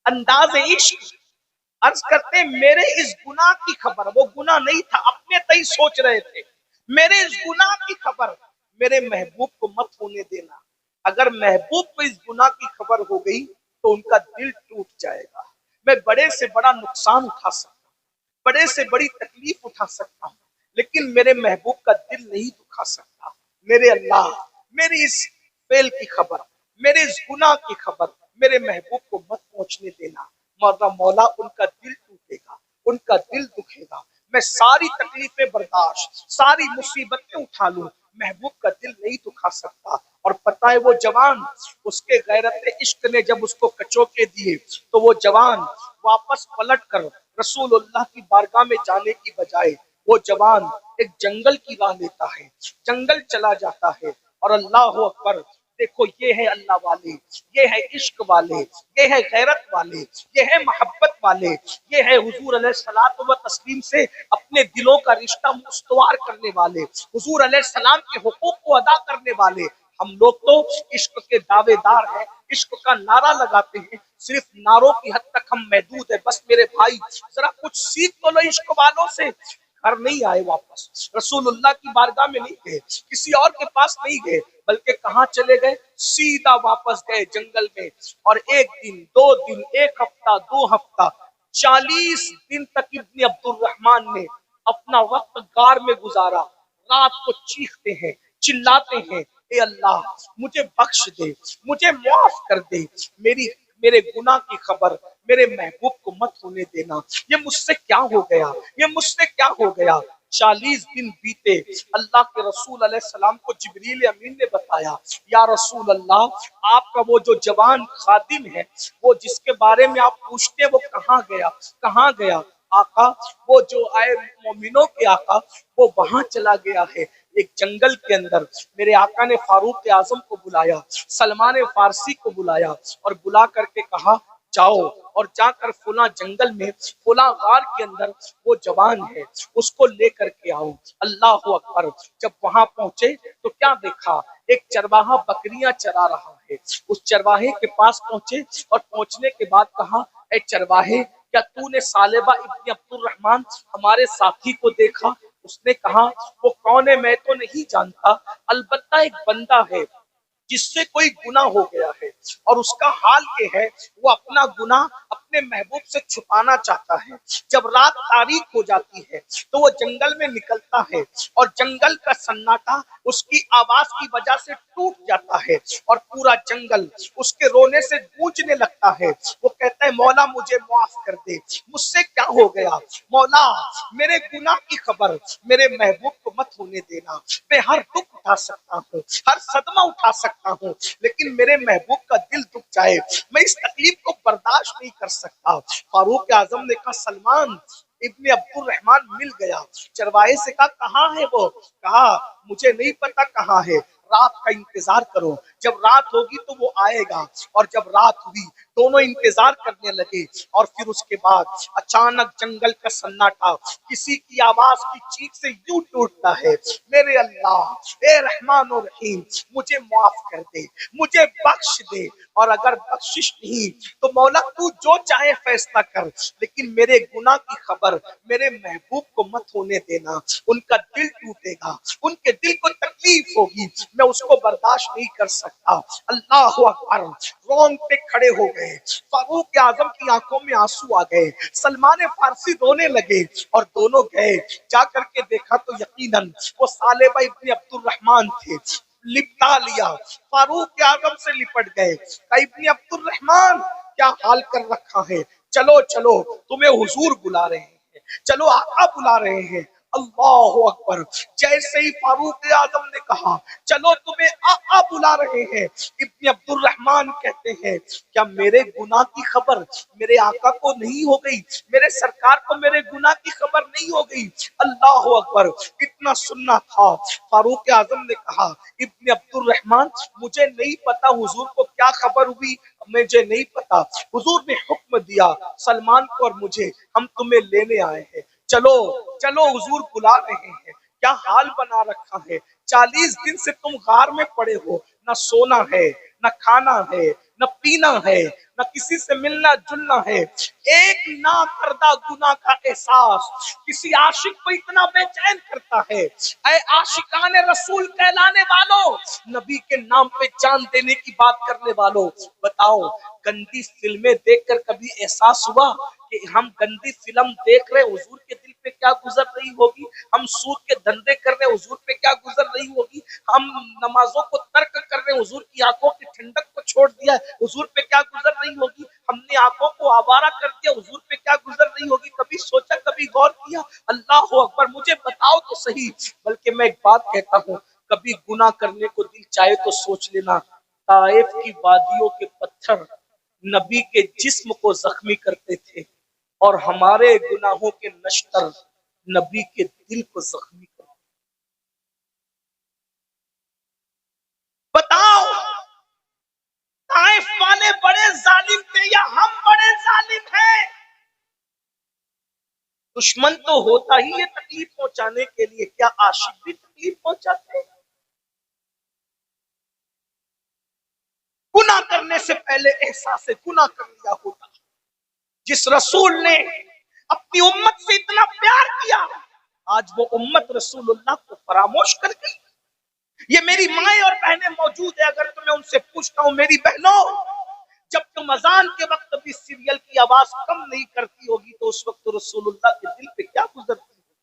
[SPEAKER 1] انداز عشق، عرض کرتے ہیں میرے اس گناہ کی خبر، وہ گناہ نہیں تھا، اپنے تئی سوچ رہے تھے، میرے اس گناہ کی خبر میرے محبوب کو مت ہونے دینا، اگر محبوب کو اس گناہ کی خبر ہو گئی تو ان کا دل ٹوٹ جائے گا، میں بڑے سے بڑا نقصان اٹھا سکتا ہوں، بڑے سے بڑی تکلیف اٹھا سکتا ہوں، لیکن میرے محبوب کا دل نہیں دکھا سکتا۔ میرے اللہ میری اس فعل کی خبر، میرے اس گناہ کی خبر میرے محبوب کو مت پہنچنے دینا، مولا ان کا دل ٹوٹے گا، ان کا دل دکھے گا، میں ساری تکلیفیں برداشت، ساری مصیبتیں اٹھا لوں، محبوب کا دل نہیں دکھا سکتا۔ اور پتہ ہے وہ جوان، اس کے غیرت عشق نے جب اس کو کچوکے دیے تو وہ جوان واپس پلٹ کر رسول اللہ کی بارگاہ میں جانے کی بجائے وہ جوان ایک جنگل کی راہ لیتا ہے، جنگل چلا جاتا ہے، اور اللہ اکبر، دیکھو یہ ہے اللہ والے، یہ ہے عشق والے، یہ ہے غیرت والے، یہ ہے محبت والے، یہ ہے حضور علیہ الصلوۃ والتسلیم سے اپنے دلوں کا رشتہ استوار کرنے والے، حضور علیہ السلام کے حقوق کو ادا کرنے والے۔ ہم لوگ تو عشق کے دعوے دار ہیں، عشق کا نعرہ لگاتے ہیں، صرف نعروں کی حد تک ہم محدود ہیں۔ بس میرے بھائی ذرا کچھ سیکھ تو لو عشق والوں سے۔ گھر نہیں آئے واپس، رسول اللہ کی بارگاہ میں نہیں گئے، کسی اور کے پاس نہیں گئے، بلکہ کہاں چلے گئے؟ سیدھا واپس گئے جنگل میں، اور ایک دن، دو دن، ایک ہفتہ، دو ہفتہ، 40 دن تک ابن عبد الرحمن نے اپنا وقت غار میں گزارا، رات کو چیختے ہیں، چلاتے ہیں، اے اللہ مجھے بخش دے، مجھے معاف کر دے، میرے گناہ کی خبر میرے محبوب کو مت ہونے دینا، یہ مجھ سے کیا ہو گیا، یہ مجھ سے کیا ہو گیا۔ 40 دن بیتے، اللہ کے رسول علیہ السلام کو جبریل امین نے بتایا، یا رسول اللہ آپ کا وہ جو جوان خادم ہے، وہ جس کے بارے میں آپ پوچھتے ہیں وہ کہاں گیا، کہاں گیا؟ آقا وہ جو آئے مومنوں کے آقا وہ وہاں چلا گیا ہے، ایک جنگل کے اندر۔ میرے آقا نے فاروق اعظم کو بلایا، سلمان فارسی کو بلایا، اور بلا کر کے کہا جاؤ اور جا کر فلاں جنگل میں فلاں غار کے اندر وہ جوان ہے، اس کو لے کر کے آؤ۔ اللہ اکبر، جب وہاں پہنچے تو کیا دیکھا؟ ایک چرواہا بکریاں چرا رہا ہے، اس چرواہے کے پاس پہنچے، اور پہنچنے کے بعد کہا اے چرواہے کیا تو نے سالبہ ابن عبد الرحمن ہمارے ساتھی کو دیکھا؟ اس نے کہا وہ کون ہے میں تو نہیں جانتا، البتہ ایک بندہ ہے جس سے کوئی گناہ ہو گیا ہے اور اس کا حال یہ ہے وہ اپنا گناہ اپنے محبوب سے چھپانا چاہتا ہے، جب رات تاریک ہو جاتی ہے تو وہ جنگل میں نکلتا ہے اور جنگل کا سناٹا اس کی آواز کی وجہ سے ٹوٹ جاتا ہے اور پورا جنگل اس کے رونے سے گونجنے لگتا ہے۔ وہ کہتا ہے مولا مجھے معاف کر دے، مجھ سے کیا ہو گیا مولا، میرے گناہ کی خبر میرے محبوب کو مت ہونے دینا، میں ہر دکھ اٹھا سکتا ہوں، ہر صدمہ اٹھا سکتا ہوں، لیکن میرے محبوب کا دل دکھ جائے میں اس تکلیف کو برداشت نہیں کر سکتا۔ فاروق اعظم نے کہا سلمان ابن عبد الرحمن مل گیا، چرواہے سے کہا کہاں ہے وہ؟ کہا مجھے نہیں پتا کہاں ہے، رات کا انتظار کرو، جب رات ہوگی تو وہ آئے گا۔ اور جب رات ہوئی دونوں انتظار کرنے لگے اور پھر اس کے بعد اچانک جنگل کا سناٹا کسی کی آواز کی چیخ سے یوں ٹوٹتا ہے، میرے اللہ اے رحمان و رحیم مجھے معاف کر دے، مجھے بخش دے، اور اگر بخشش نہیں تو مولا تو جو چاہے فیصلہ کر، لیکن میرے گناہ کی خبر میرے محبوب کو مت ہونے دینا، ان کا دل ٹوٹے گا، ان کے دل کو تکلیف ہوگی، میں اس کو برداشت نہیں کر سکتا۔ اللہ اکبر، رونگٹے کھڑے ہو گئے، فاروق اعظم کی آنکھوں میں آنسو آ گئے، سلمان فارسی رونے لگے اور دونوں گئے، جا کر کے دیکھا تو یقیناً وہ ثعلبہ ابن عبد الرحمن تھے، لپٹا لیا، فاروق اعظم سے لپٹ گئے، کہا ابن عبد الرحمن کیا حال کر رکھا ہے، چلو چلو تمہیں حضور بلا رہے ہیں، چلو آقا بلا رہے ہیں۔ اللہ اکبر، جیسے ہی فاروق اعظم نے کہا چلو تمہیں آقا بلا رہے ہیں، ابن عبد الرحمن کہتے ہیں کیا میرے گناہ کی خبر میرے آقا کو نہیں ہو گئی، میرے سرکار کو میرے گناہ کی خبر نہیں ہو گئی؟ اللہ اکبر، اتنا سننا تھا۔ فاروق اعظم نے کہا ابن عبد الرحمن مجھے نہیں پتا حضور کو کیا خبر ہوئی، مجھے نہیں پتا، حضور نے حکم دیا سلمان کو اور مجھے، ہم تمہیں لینے آئے ہیں، چلو چلو حضور بلا رہے ہیں۔ کیا حال بنا رکھا ہے، 40 دن سے تم غار میں پڑے ہو، نہ سونا ہے، نہ کھانا ہے، نہ پینا ہے، نہ کسی سے ملنا جلنا ہے، ایک نہ کردہ گناہ کا احساس کسی عاشق کو اتنا بے چین کرتا ہے۔ اے عاشقان رسول کہلانے والوں، نبی کے نام پہ جان دینے کی بات کرنے والوں، بتاؤ گندی فلمیں دیکھ کر کبھی احساس ہوا کہ ہم گندی فلم دیکھ رہے حضور کے دل پہ کیا گزر رہی ہوگی، ہم سود کے دھندے کر رہے حضور پہ کیا گزر رہی ہوگی، ہم نمازوں کو ترک کر رہے حضور کی آنکھوں کی ٹھنڈک کو چھوڑ دیا حضور پہ کیا گزر رہی ہوگی، ہم نے آنکھوں کو آوارہ کر دیا حضور پہ کیا گزر رہی ہوگی، کبھی سوچا کبھی غور کیا؟ اللہ اکبر، مجھے بتاؤ تو صحیح۔ بلکہ میں ایک بات کہتا ہوں، کبھی گناہ کرنے کو دل چاہے تو سوچ لینا، طائف کی وادیوں کے پتھر نبی کے جسم کو زخمی کرتے تھے اور ہمارے گناہوں کے نشتر نبی کے دل کو زخمی کرتے۔ بتاؤ طائف والے بڑے ظالم تھے یا ہم بڑے ظالم ہیں؟ دشمن تو ہوتا ہی ہے تکلیف پہنچانے کے لیے، کیا عاشق بھی تکلیف پہنچاتے ہیں؟ گناہ کرنے سے پہلے احساس گناہ کر لیا ہوتا، جس رسول نے اپنی امت سے اتنا پیار کیا آج وہ امت رسول اللہ کو فراموش کر گئی۔ یہ میری مائیں اور بہنیں موجود ہیں، اگر تمہیں ان سے پوچھتا ہوں میری بہنوں، جب تم اذان کے وقت بھی سیریل کی آواز کم نہیں کرتی ہوگی تو اس وقت رسول اللہ کے دل پہ کیا گزرتی ہوگی؟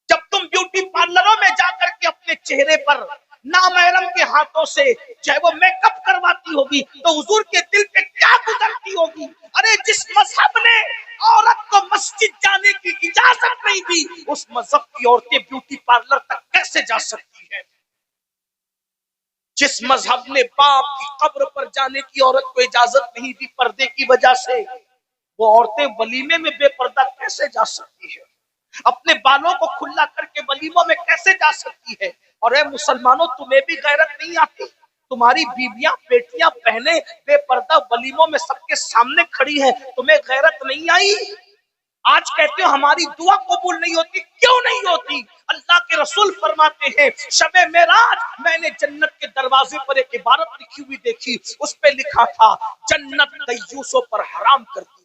[SPEAKER 1] جب تم بیوٹی پارلروں میں جا کر کے اپنے چہرے پر نامحرم کے ہاتھوں سے چاہے وہ میک اپ کرواتی ہوگی تو حضور کے دل پہ کیا گزرتی ہوگی؟ ارے جس مذہب نے عورت کو مسجد جانے کی اجازت نہیں دی، اس مذہب کی عورتیں بیوٹی پارلر تک کیسے جا سکتی ہیں؟ جس مذہب نے باپ کی قبر پر جانے کی عورت کو اجازت نہیں دی پردے کی وجہ سے، وہ عورتیں ولیمے میں بے پردہ کیسے جا سکتی ہے؟ اپنے بالوں کو کھلا کر کے ولیموں میں کیسے جا سکتی ہے؟ اور اے مسلمانوں، تمہیں بھی غیرت نہیں آتی؟ تمہاری بیویاں بیٹیاں بہنیں بے پردہ ولیموں میں سب کے سامنے کھڑی ہیں، تمہیں غیرت نہیں آئی؟ آج کہتے ہو ہماری دعا قبول نہیں ہوتی، کیوں نہیں ہوتی؟ اللہ کے رسول فرماتے ہیں شب معراج میں نے جنت کے دروازے پر ایک عبارت لکھی ہوئی دیکھی، اس پہ لکھا تھا جنت دیوسوں پر حرام کر دی،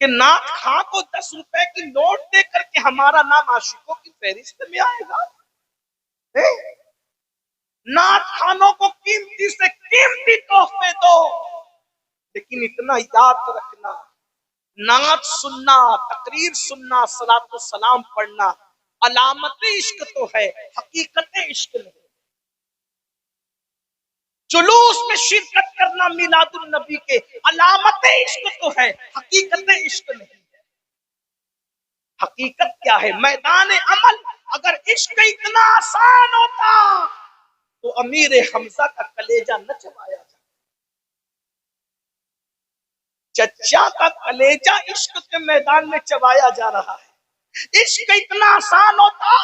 [SPEAKER 1] کہ نعت خاں کو 10 روپے کی نوٹ دے کر کے ہمارا نام عاشقوں کی فہرست میں آئے گا؟ نعت خانوں کو قیمتی سے قیمتی تحفے دو، لیکن اتنا یاد رکھنا، نعت سننا، تقریر سننا، صلاۃ و سلام پڑھنا علامت عشق تو ہے، حقیقت عشق نہیں۔ جلوس میں شرکت کرنا میلاد النبی کے علامت عشق تو ہے، حقیقت عشق نہیں ہے۔ حقیقت کیا ہے؟ میدان عمل اگر عشق اتنا آسان ہوتا تو امیر حمزہ کا کلیجہ نہ چبایا جاتا۔ چچا کا کلیجہ عشق کے میدان میں چبایا جا رہا ہے۔ عشق اتنا آسان ہوتا،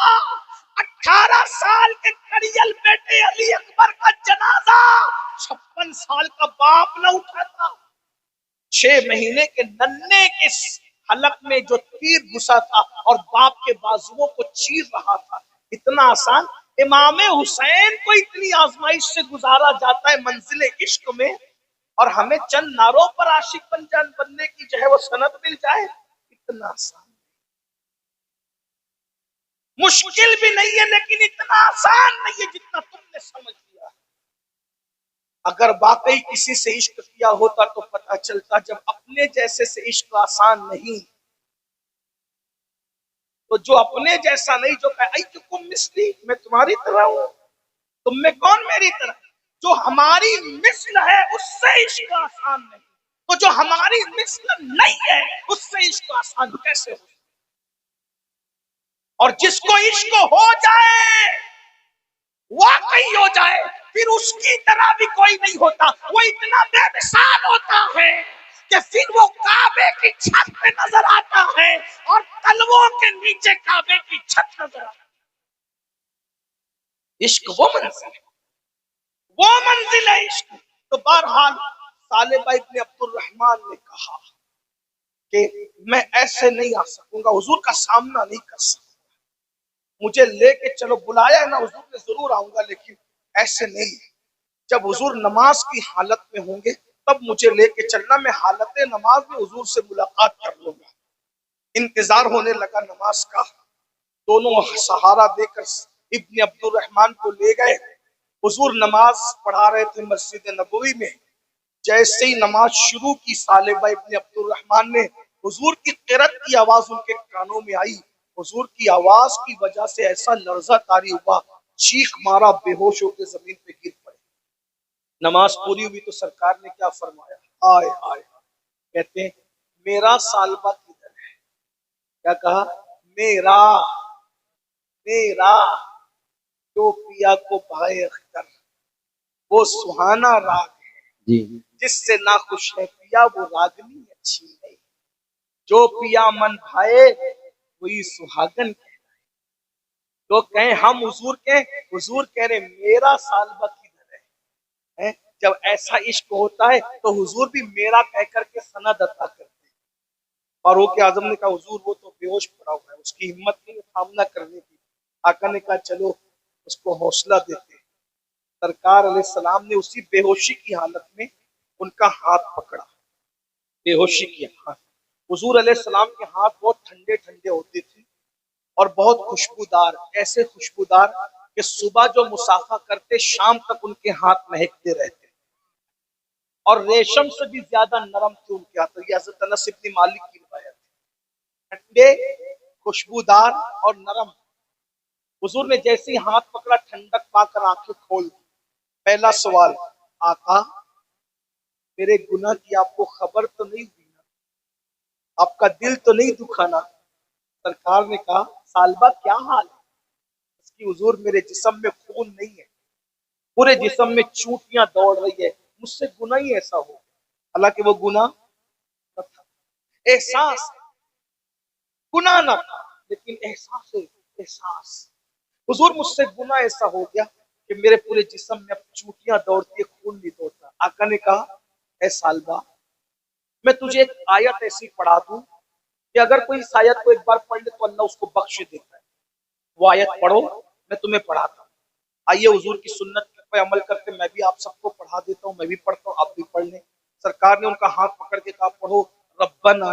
[SPEAKER 1] 18 سال کے کڑیل بیٹے علی اکبر کا جنازہ 56 سال کا باپ نہ اٹھاتا، 6 مہینے کے ننھے کے حلق میں جو تیر گھسا تھا اور باپ کے بازوؤں کو چیر رہا تھا، اتنا آسان امام حسین کو اتنی آزمائش سے گزارا جاتا ہے منزل عشق میں، اور ہمیں چند نعروں پر عاشق بننے کی جو ہے وہ سند مل جائے، اتنا آسان مشکل بھی نہیں ہے، لیکن اتنا آسان نہیں ہے جتنا تم نے سمجھ لیا۔ اگر واقعی کسی سے عشق کیا ہوتا تو پتہ چلتا جب اپنے جیسے سے عشق آسان نہیں، تو جو اپنے جیسا نہیں، جو کہ ایکم مثلی، میں تمہاری طرح ہوں، تم میں کون میری طرح، جو ہماری مثل ہے اس سے عشق آسان نہیں، تو جو ہماری مثل نہیں ہے اس سے عشق آسان کیسے ہو؟ اور جس کو عشق ہو جائے، واقعی ہو جائے، پھر اس کی طرح بھی کوئی نہیں ہوتا، وہ اتنا بے مثال ہوتا ہے کہ پھر وہ کعبے کی چھت پہ نظر آتا ہے اور تلووں کے نیچے کعبے کی چھت نظر آتا ہے۔ عشق وہ منزل ہے، وہ منزل ہے عشق۔ تو بہرحال طالب ابن عبد الرحمن نے کہا کہ میں ایسے نہیں آ سکوں گا، حضور کا سامنا نہیں کر سکوں، مجھے لے کے چلو، بلایا ہے نا حضور نے، ضرور آؤں گا، لیکن ایسے نہیں، جب حضور نماز کی حالت میں ہوں گے تب مجھے لے کے چلنا، میں حالت نماز میں حضور سے ملاقات کر لوں گا۔ انتظار ہونے لگا نماز کا، دونوں سہارا دے کر ابن عبد الرحمن کو لے گئے، حضور نماز پڑھا رہے تھے مسجد نبوی میں، جیسے ہی نماز شروع کی طالبہ ابن عبد الرحمن نے، حضور کی قرأت کی آواز ان کے کانوں میں آئی، حضور کی آواز کی وجہ سے ایسا لرزہ طاری ہوا، چیخ مارا، بے ہوش ہو کے زمین پہ گر پڑے۔ نماز پوری ہوئی تو سرکار نے کیا فرمایا؟ آئے آئے، کہتے ہیں میرا سالبہ کدھر ہے؟ کیا کہا؟ میرا جو پیا کو پائے اختر، وہ سہانا راگ ہے جس سے نہ خوش ہے پیا، وہ راگنی اچھی ہے، جو پیا من بھائے وہی سہاگن کہلائے۔ لوگ کہیں ہم حضور کے، حضور کہہ رہے میرا سالبہ کدھر ہے؟ جب ایسا عشق ہوتا ہے تو حضور بھی میرا کہہ کر کے سند عطا کرتے ہیں۔ فاروق اعظم نے کہا حضور وہ تو بے ہوش پڑا ہوا ہے، اس کی ہمت نہیں سامنا کرنے کی۔ آقا نے کہا چلو اس کو حوصلہ دیتے ہیں۔ سرکار علیہ السلام نے اسی بے ہوشی کی حالت میں ان کا ہاتھ پکڑا، بے ہوشی کی ہاتھ۔ حضور علیہ السلام کے ہاتھ بہت ٹھنڈے ٹھنڈے ہوتے تھے اور بہت خوشبودار، ایسے خوشبودار کہ صبح جو مسافہ کرتے شام تک ان کے ہاتھ مہکتے رہتے، اور ریشم سے بھی زیادہ نرم تھے ان کے ہاتھ۔ یہ حضرت انس بن مالک کی روایت ہے، ٹھنڈے، خوشبودار اور نرم۔ حضور نے جیسے ہی ہاتھ پکڑا ٹھنڈک پا کر آنکھیں کھول دی۔ پہلا سوال، آقا میرے گناہ کی آپ کو خبر تو نہیں ہوئی نا؟ آپ کا دل تو نہیں دکھا نا؟ سرکار نے کہا سالبہ کیا حال ہے؟ اس کی حضور میرے جسم میں خون نہیں ہے، پورے جسم میں چونٹیاں دوڑ رہی ہے، مجھ سے گناہ ہی ایسا ہو۔ حالانکہ وہ گناہ نہ تھا، احساس گناہ نہ تھا لیکن احساس حضور مجھ سے گناہ ایسا ہو گیا کہ میرے پورے جسم میں اب چونٹیاں دوڑتی ہے، خون نہیں دوڑتا۔ آقا نے کہا اے سالبہ میں تجھے ایک آیت ایسی پڑھا دوں کہ اگر کوئی اس آیت کو ایک بار پڑھ لے تو اللہ اس کو بخش دیتا ہے، وہ آیت پڑھو میں تمہیں پڑھاتا ہوں۔ آئیے حضور کی سنت پہ عمل کرتے، میں بھی آپ سب کو پڑھا دیتا ہوں، میں بھی پڑھتا ہوں، آپ بھی پڑھ لیں۔ سرکار نے ان کا ہاتھ پکڑ کے کہا پڑھو، ربنا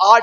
[SPEAKER 1] 8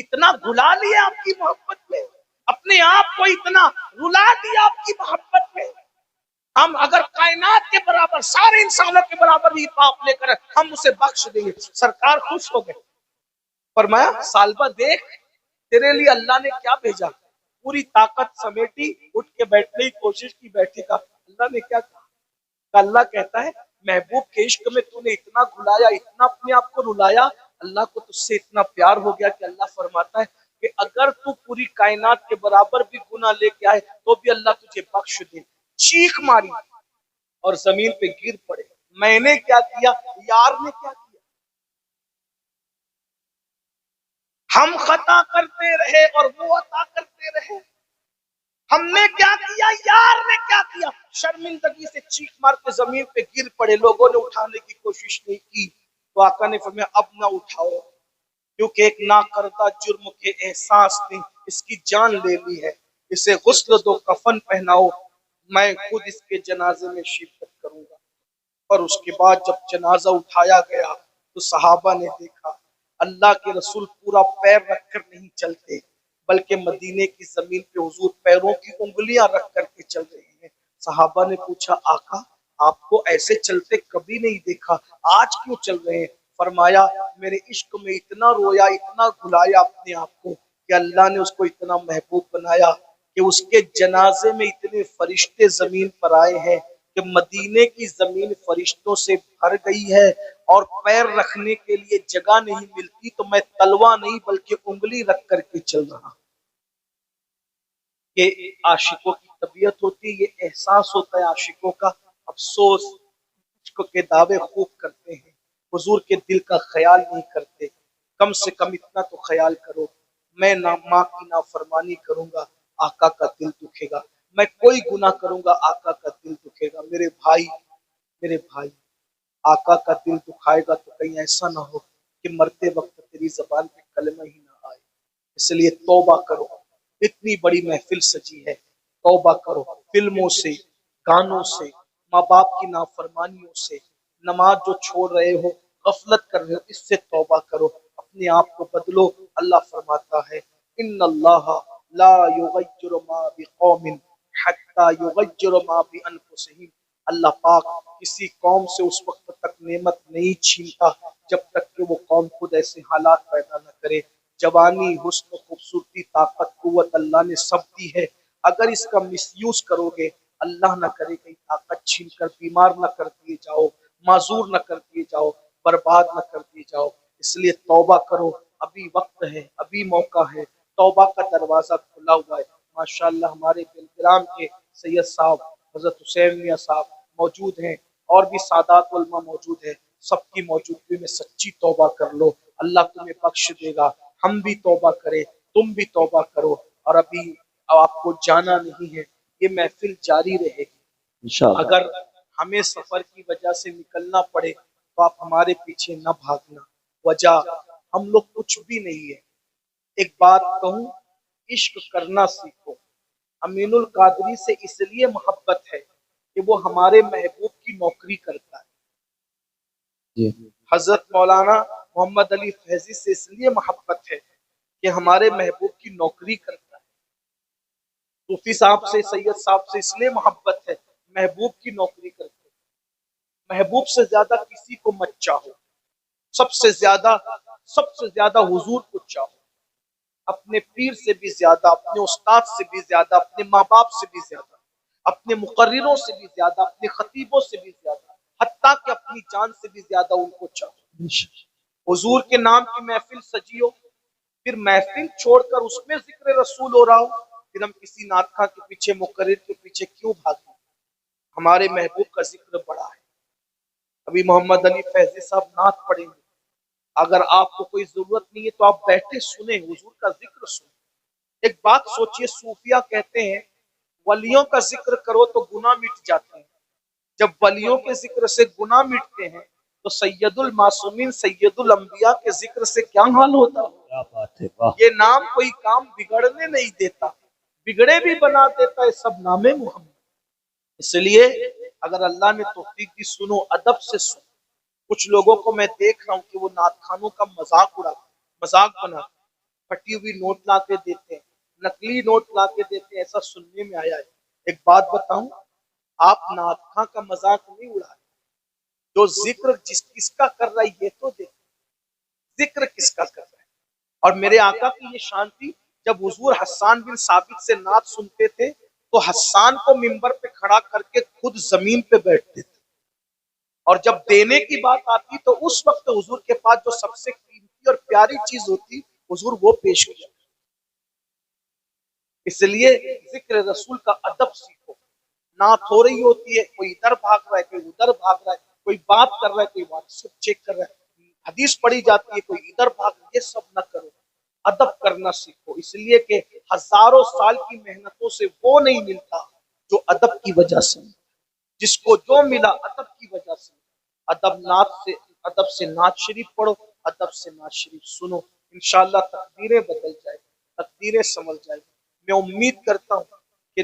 [SPEAKER 1] اتنا گھلا لیا آپ کی محبت میں، اپنے آپ کو اتنا رلا دیا آپ کی محبت میں. ہم اگر کائنات کے برابر، سارے انسانوں کے برابر بھی پاپ لے کر ہم اسے بخش دیں گے. سرکار خوش ہو گئے. فرمایا سالبہ دیکھ تیرے لیے اللہ نے کیا بھیجا. پوری طاقت سمیٹی، اٹھ کے بیٹھنے کی کوشش کی، بیٹھی. کا اللہ نے کیا کہا؟ اللہ کہتا ہے محبوب کے عشق میں تو نے اتنا گھلایا، اتنا اپنے آپ کو رلایا، اللہ کو تجھ سے اتنا پیار ہو گیا کہ اللہ فرماتا ہے کہ اگر تو پوری کائنات کے برابر بھی گناہ لے کے آئے تو بھی اللہ تجھے بخش دے. چیخ ماری اور زمین پہ گر پڑے. میں نے کیا کیا، یار نے کیا کیا. ہم خطا کرتے رہے اور وہ عطا کرتے رہے. ہم نے کیا کیا، یار نے کیا کیا. شرمندگی سے چیخ مار کے زمین پہ گر پڑے. لوگوں نے اٹھانے کی کوشش نہیں کی تو آقا نے فرمایا اب نہ اٹھاؤ، کیونکہ ایک نہ کردہ جرم کے احساس نے اس کی جان لے لی ہے. اسے غسل دو، کفن پہناؤ، میں خود اس کے جنازے میں شرکت کروں گا. اور اس کے بعد جب جنازہ اٹھایا گیا تو صحابہ نے دیکھا اللہ کے رسول پورا پیر رکھ کر نہیں چلتے، بلکہ مدینے کی زمین پہ حضور پیروں کی انگلیاں رکھ کر کے چل رہے ہیں. صحابہ نے پوچھا آقا آپ کو ایسے چلتے کبھی نہیں دیکھا، آج کیوں چل رہے ہیں؟ فرمایا میرے عشق میں اتنا رویا، اتنا گھلایا اپنے آپ کو کہ اللہ نے اس کو اتنا محبوب بنایا کہ اس کے جنازے میں اتنے فرشتے زمین پر آئے ہیں کہ مدینے کی زمین فرشتوں سے بھر گئی ہے اور پیر رکھنے کے لیے جگہ نہیں ملتی تو میں تلوا نہیں بلکہ انگلی رکھ کر کے چل رہا. یہ عاشقوں کی طبیعت ہوتی ہے، یہ احساس ہوتا ہے عاشقوں کا. افسوس عشق کے دعوے خوب کرتے ہیں، حضور کے دل کا خیال نہیں کرتے. کم سے کم اتنا تو خیال کرو میں نہ ماں کی نافرمانی کروں گا آقا کا دل دکھے گا، میں کوئی گناہ کروں گا آقا کا دل دکھے گا. میرے بھائی آقا کا دل دکھائے گا تو کہیں ایسا نہ ہو کہ مرتے وقت تیری زبان پہ کلمہ ہی نہ آئے. اس لیے توبہ کرو، اتنی بڑی محفل سجی ہے، توبہ کرو. فلموں سے، گانوں سے، ماں باپ کی نافرمانیوں سے، نماز جو چھوڑ رہے ہو، غفلت کر رہے ہو، اس سے توبہ کرو، اپنے آپ کو بدلو. اللہ فرماتا ہے ان اللہ لا یغیر ما بقوم حتی یغیر ما بانفسہم. اللہ پاک کسی قوم سے اس وقت تک نعمت نہیں چھینتا جب تک کہ وہ قوم خود ایسے حالات پیدا نہ کرے. جوانی، حسن، خوبصورتی، طاقت، قوت اللہ نے سب دی ہے. اگر اس کا مس یوز کرو گے اللہ نہ کرے کہیں طاقت چھین کر بیمار نہ کر دیے جاؤ، معذور نہ کر دیے جاؤ، برباد نہ کر دیے جاؤ. اس لیے توبہ کرو، ابھی وقت ہے، ابھی موقع ہے، توبہ کا دروازہ کھلا ہوا ہے. ماشاءاللہ ہمارے دلگرام کے سید صاحب حضرت حسین میاں صاحب موجود ہیں اور بھی سادات علماء موجود ہیں. سب کی موجودگی میں سچی توبہ کر لو، اللہ تمہیں بخش دے گا. ہم بھی توبہ کریں، تم بھی توبہ کرو. اور ابھی آپ کو جانا نہیں ہے، یہ محفل جاری رہے گی. انشاءاللہ اگر ہمیں سفر کی وجہ سے نکلنا پڑے تو آپ ہمارے پیچھے نہ بھاگنا. وجہ ہم لوگ کچھ بھی نہیں ہے. ایک بات کہوں، عشق کرنا سیکھو. امین القادری سے اس لیے محبت ہے کہ وہ ہمارے محبوب کی نوکری کرتا ہے. حضرت مولانا محمد علی فیضی سے اس لیے محبت ہے کہ ہمارے محبوب کی نوکری کرتا ہے. صوفی صاحب سے، سید صاحب سے اس لیے محبت ہے، محبوب کی نوکری کرتے ہیں. محبوب سے زیادہ کسی کو مت چاہو، سب سے زیادہ حضور کو چاہو. اپنے پیر سے بھی زیادہ، اپنے استاد سے بھی زیادہ، اپنے ماں باپ سے بھی زیادہ، اپنے مقرروں سے بھی زیادہ، اپنے خطیبوں سے بھی زیادہ، حتیٰ کہ اپنی جان سے بھی زیادہ ان کو چاہو. حضور کے نام کی محفل سجی ہو، پھر محفل چھوڑ کر اس میں ذکر رسول ہو رہا ہو، پھر ہم کسی ناطخواں کے پیچھے، مقرر کے پیچھے کیوں بھاگیں؟ ہمارے محبوب کا ذکر بڑا ہے. ابھی محمد علی فیضی صاحب نعت پڑھیں گے. اگر آپ کو کوئی ضرورت نہیں ہے تو آپ بیٹھے سنیں، حضور کا ذکر سنیں. ایک بات سوچئے، صوفیہ کہتے ہیں ولیوں کا ذکر کرو تو گناہ مٹ جاتے ہیں. جب ولیوں کے ذکر سے گناہ مٹتے ہیں تو سید المعصومین، سید الانبیاء کے ذکر سے کیا حال ہوتا ہے؟ یہ نام کوئی کام بگڑنے نہیں دیتا، بگڑے بھی بنا دیتا ہے. سب نام محمد. اس لیے اگر اللہ نے توفیق دی، سنو، ادب سے سنو. کچھ لوگوں کو میں دیکھ رہا ہوں کہ وہ نعت خوانوں کا مذاق بنا. پھٹی ہوئی نوٹ لا کے دیتے ہیں، نقلی نوٹ لا کے دیتے ہیں، ایسا سننے میں آیا ہے۔ ایک بات بتاؤں، آپ نعت خواں کا مذاق نہیں اڑا، جو ذکر کس کا کر رہا ہے یہ تو دیکھ، ذکر کس کا کر رہا ہے۔ اور میرے آقا کی یہ شان تھی، جب حضور حسان بن ثابت سے نعت سنتے تھے تو حسان کو منبر پہ کھڑا کر کے خود زمین پہ بیٹھتے تھے، اور جب دینے کی بات آتی تو اس وقت حضور کے پاس جو سب سے قیمتی اور پیاری چیز ہوتی حضور وہ پیش کیا۔ اس لیے ذکر رسول کا ادب سیکھو۔ نعت ہو رہی ہوتی ہے، کوئی ادھر بھاگ رہا ہے، کوئی ادھر بھاگ رہا ہے، کوئی بات کر رہا ہے، کوئی واٹس ایپ چیک کر رہا ہے، حدیث پڑھی جاتی ہے، کوئی ادھر بھاگ، یہ سب نہ کرو، ادب کرنا سیکھو۔ اس لیے کہ ہزاروں سال کی محنتوں سے وہ نہیں ملتا جو ادب کی وجہ سے، جس کو جو ملا ادب کی وجہ سے۔ ادب سے نعت شریف پڑھو، ادب سے نعت شریف سنو، انشاءاللہ تقدیریں بدل جائے، تقدیریں سنور جائے۔ میں امید کرتا ہوں کہ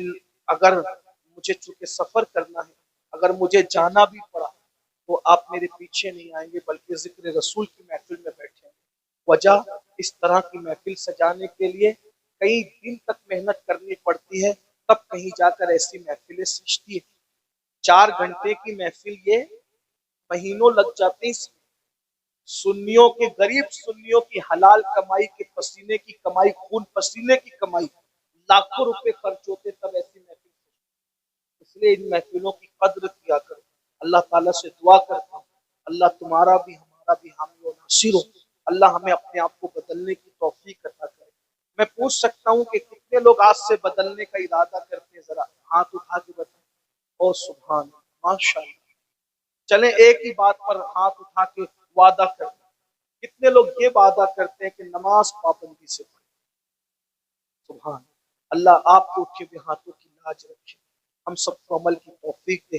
[SPEAKER 1] اگر مجھے چونکہ سفر کرنا ہے، اگر مجھے جانا بھی پڑا تو آپ میرے پیچھے نہیں آئیں گے، بلکہ ذکر رسول کی محفل میں بیٹھیں گے۔ وجہ، اس طرح کی محفل سجانے کے لیے کئی دن تک محنت کرنی پڑتی ہے، تب کہیں جا کر ایسی محفلیں سجتی ہے۔ 4 گھنٹے کی محفل یہ مہینوں لگ جاتے ہیں اس میں۔ سنیوں کے، غریب سنیوں کی حلال کمائی کے پسینے کی کمائی، خون پسینے کی کمائی، لاکھوں روپے خرچ ہوتے تب ایسی محفل۔ اس لیے ان محفلوں کی قدر کیا کرو۔ اللہ تعالیٰ سے دعا کرتا ہوں اللہ تمہارا بھی ہمارا بھی حامی و ناصر ہو، اللہ ہمیں اپنے آپ کو بدلنے کی توفیق عطا کرے۔ میں پوچھ سکتا ہوں کہ کتنے لوگ آج سے بدلنے کا ارادہ کرتے ہیں؟ ذرا ہاتھ اٹھا کے بتائیں۔ او سبحان اللہ، ماشاءاللہ۔ چلیں ایک ہی بات پر ہاتھ اٹھا کے وعدہ کریں۔ کتنے لوگ یہ وعدہ کرتے ہیں کہ نماز پابندی سے پڑھیں؟ سبحان اللہ، آپ کو اٹھے ہوئے ہاتھوں کی لاج رکھے، ہم سب کو عمل کی توفیق دے۔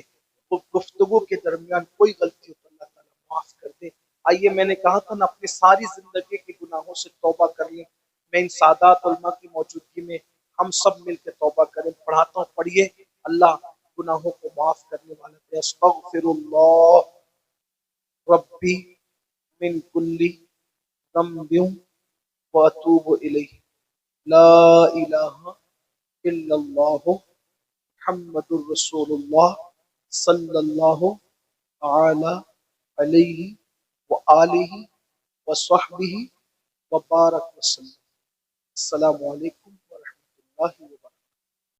[SPEAKER 1] تو گفتگو کے درمیان کوئی غلطی ہو تو اللہ تعالیٰ معاف کر دے۔ آئیے، میں نے کہا تھا نا اپنی ساری زندگی کے گناہوں سے توبہ کر لیں۔ میں ان سادات علماء کی موجودگی میں ہم سب مل کے توبہ کریں۔ پڑھاتا ہوں، پڑھیے، اللہ گناہوں کو معاف کرنے والا ہے۔ استغفر اللہ ربی من کل ذنب واتوب الیہ، لا الہ الا اللہ محمد الرسول اللہ صلی اللہ تعالی علیہ وآلہ وصحبہ وبارک وسلم۔ السلام علیکم ورحمۃ اللہ وبرکاتہ۔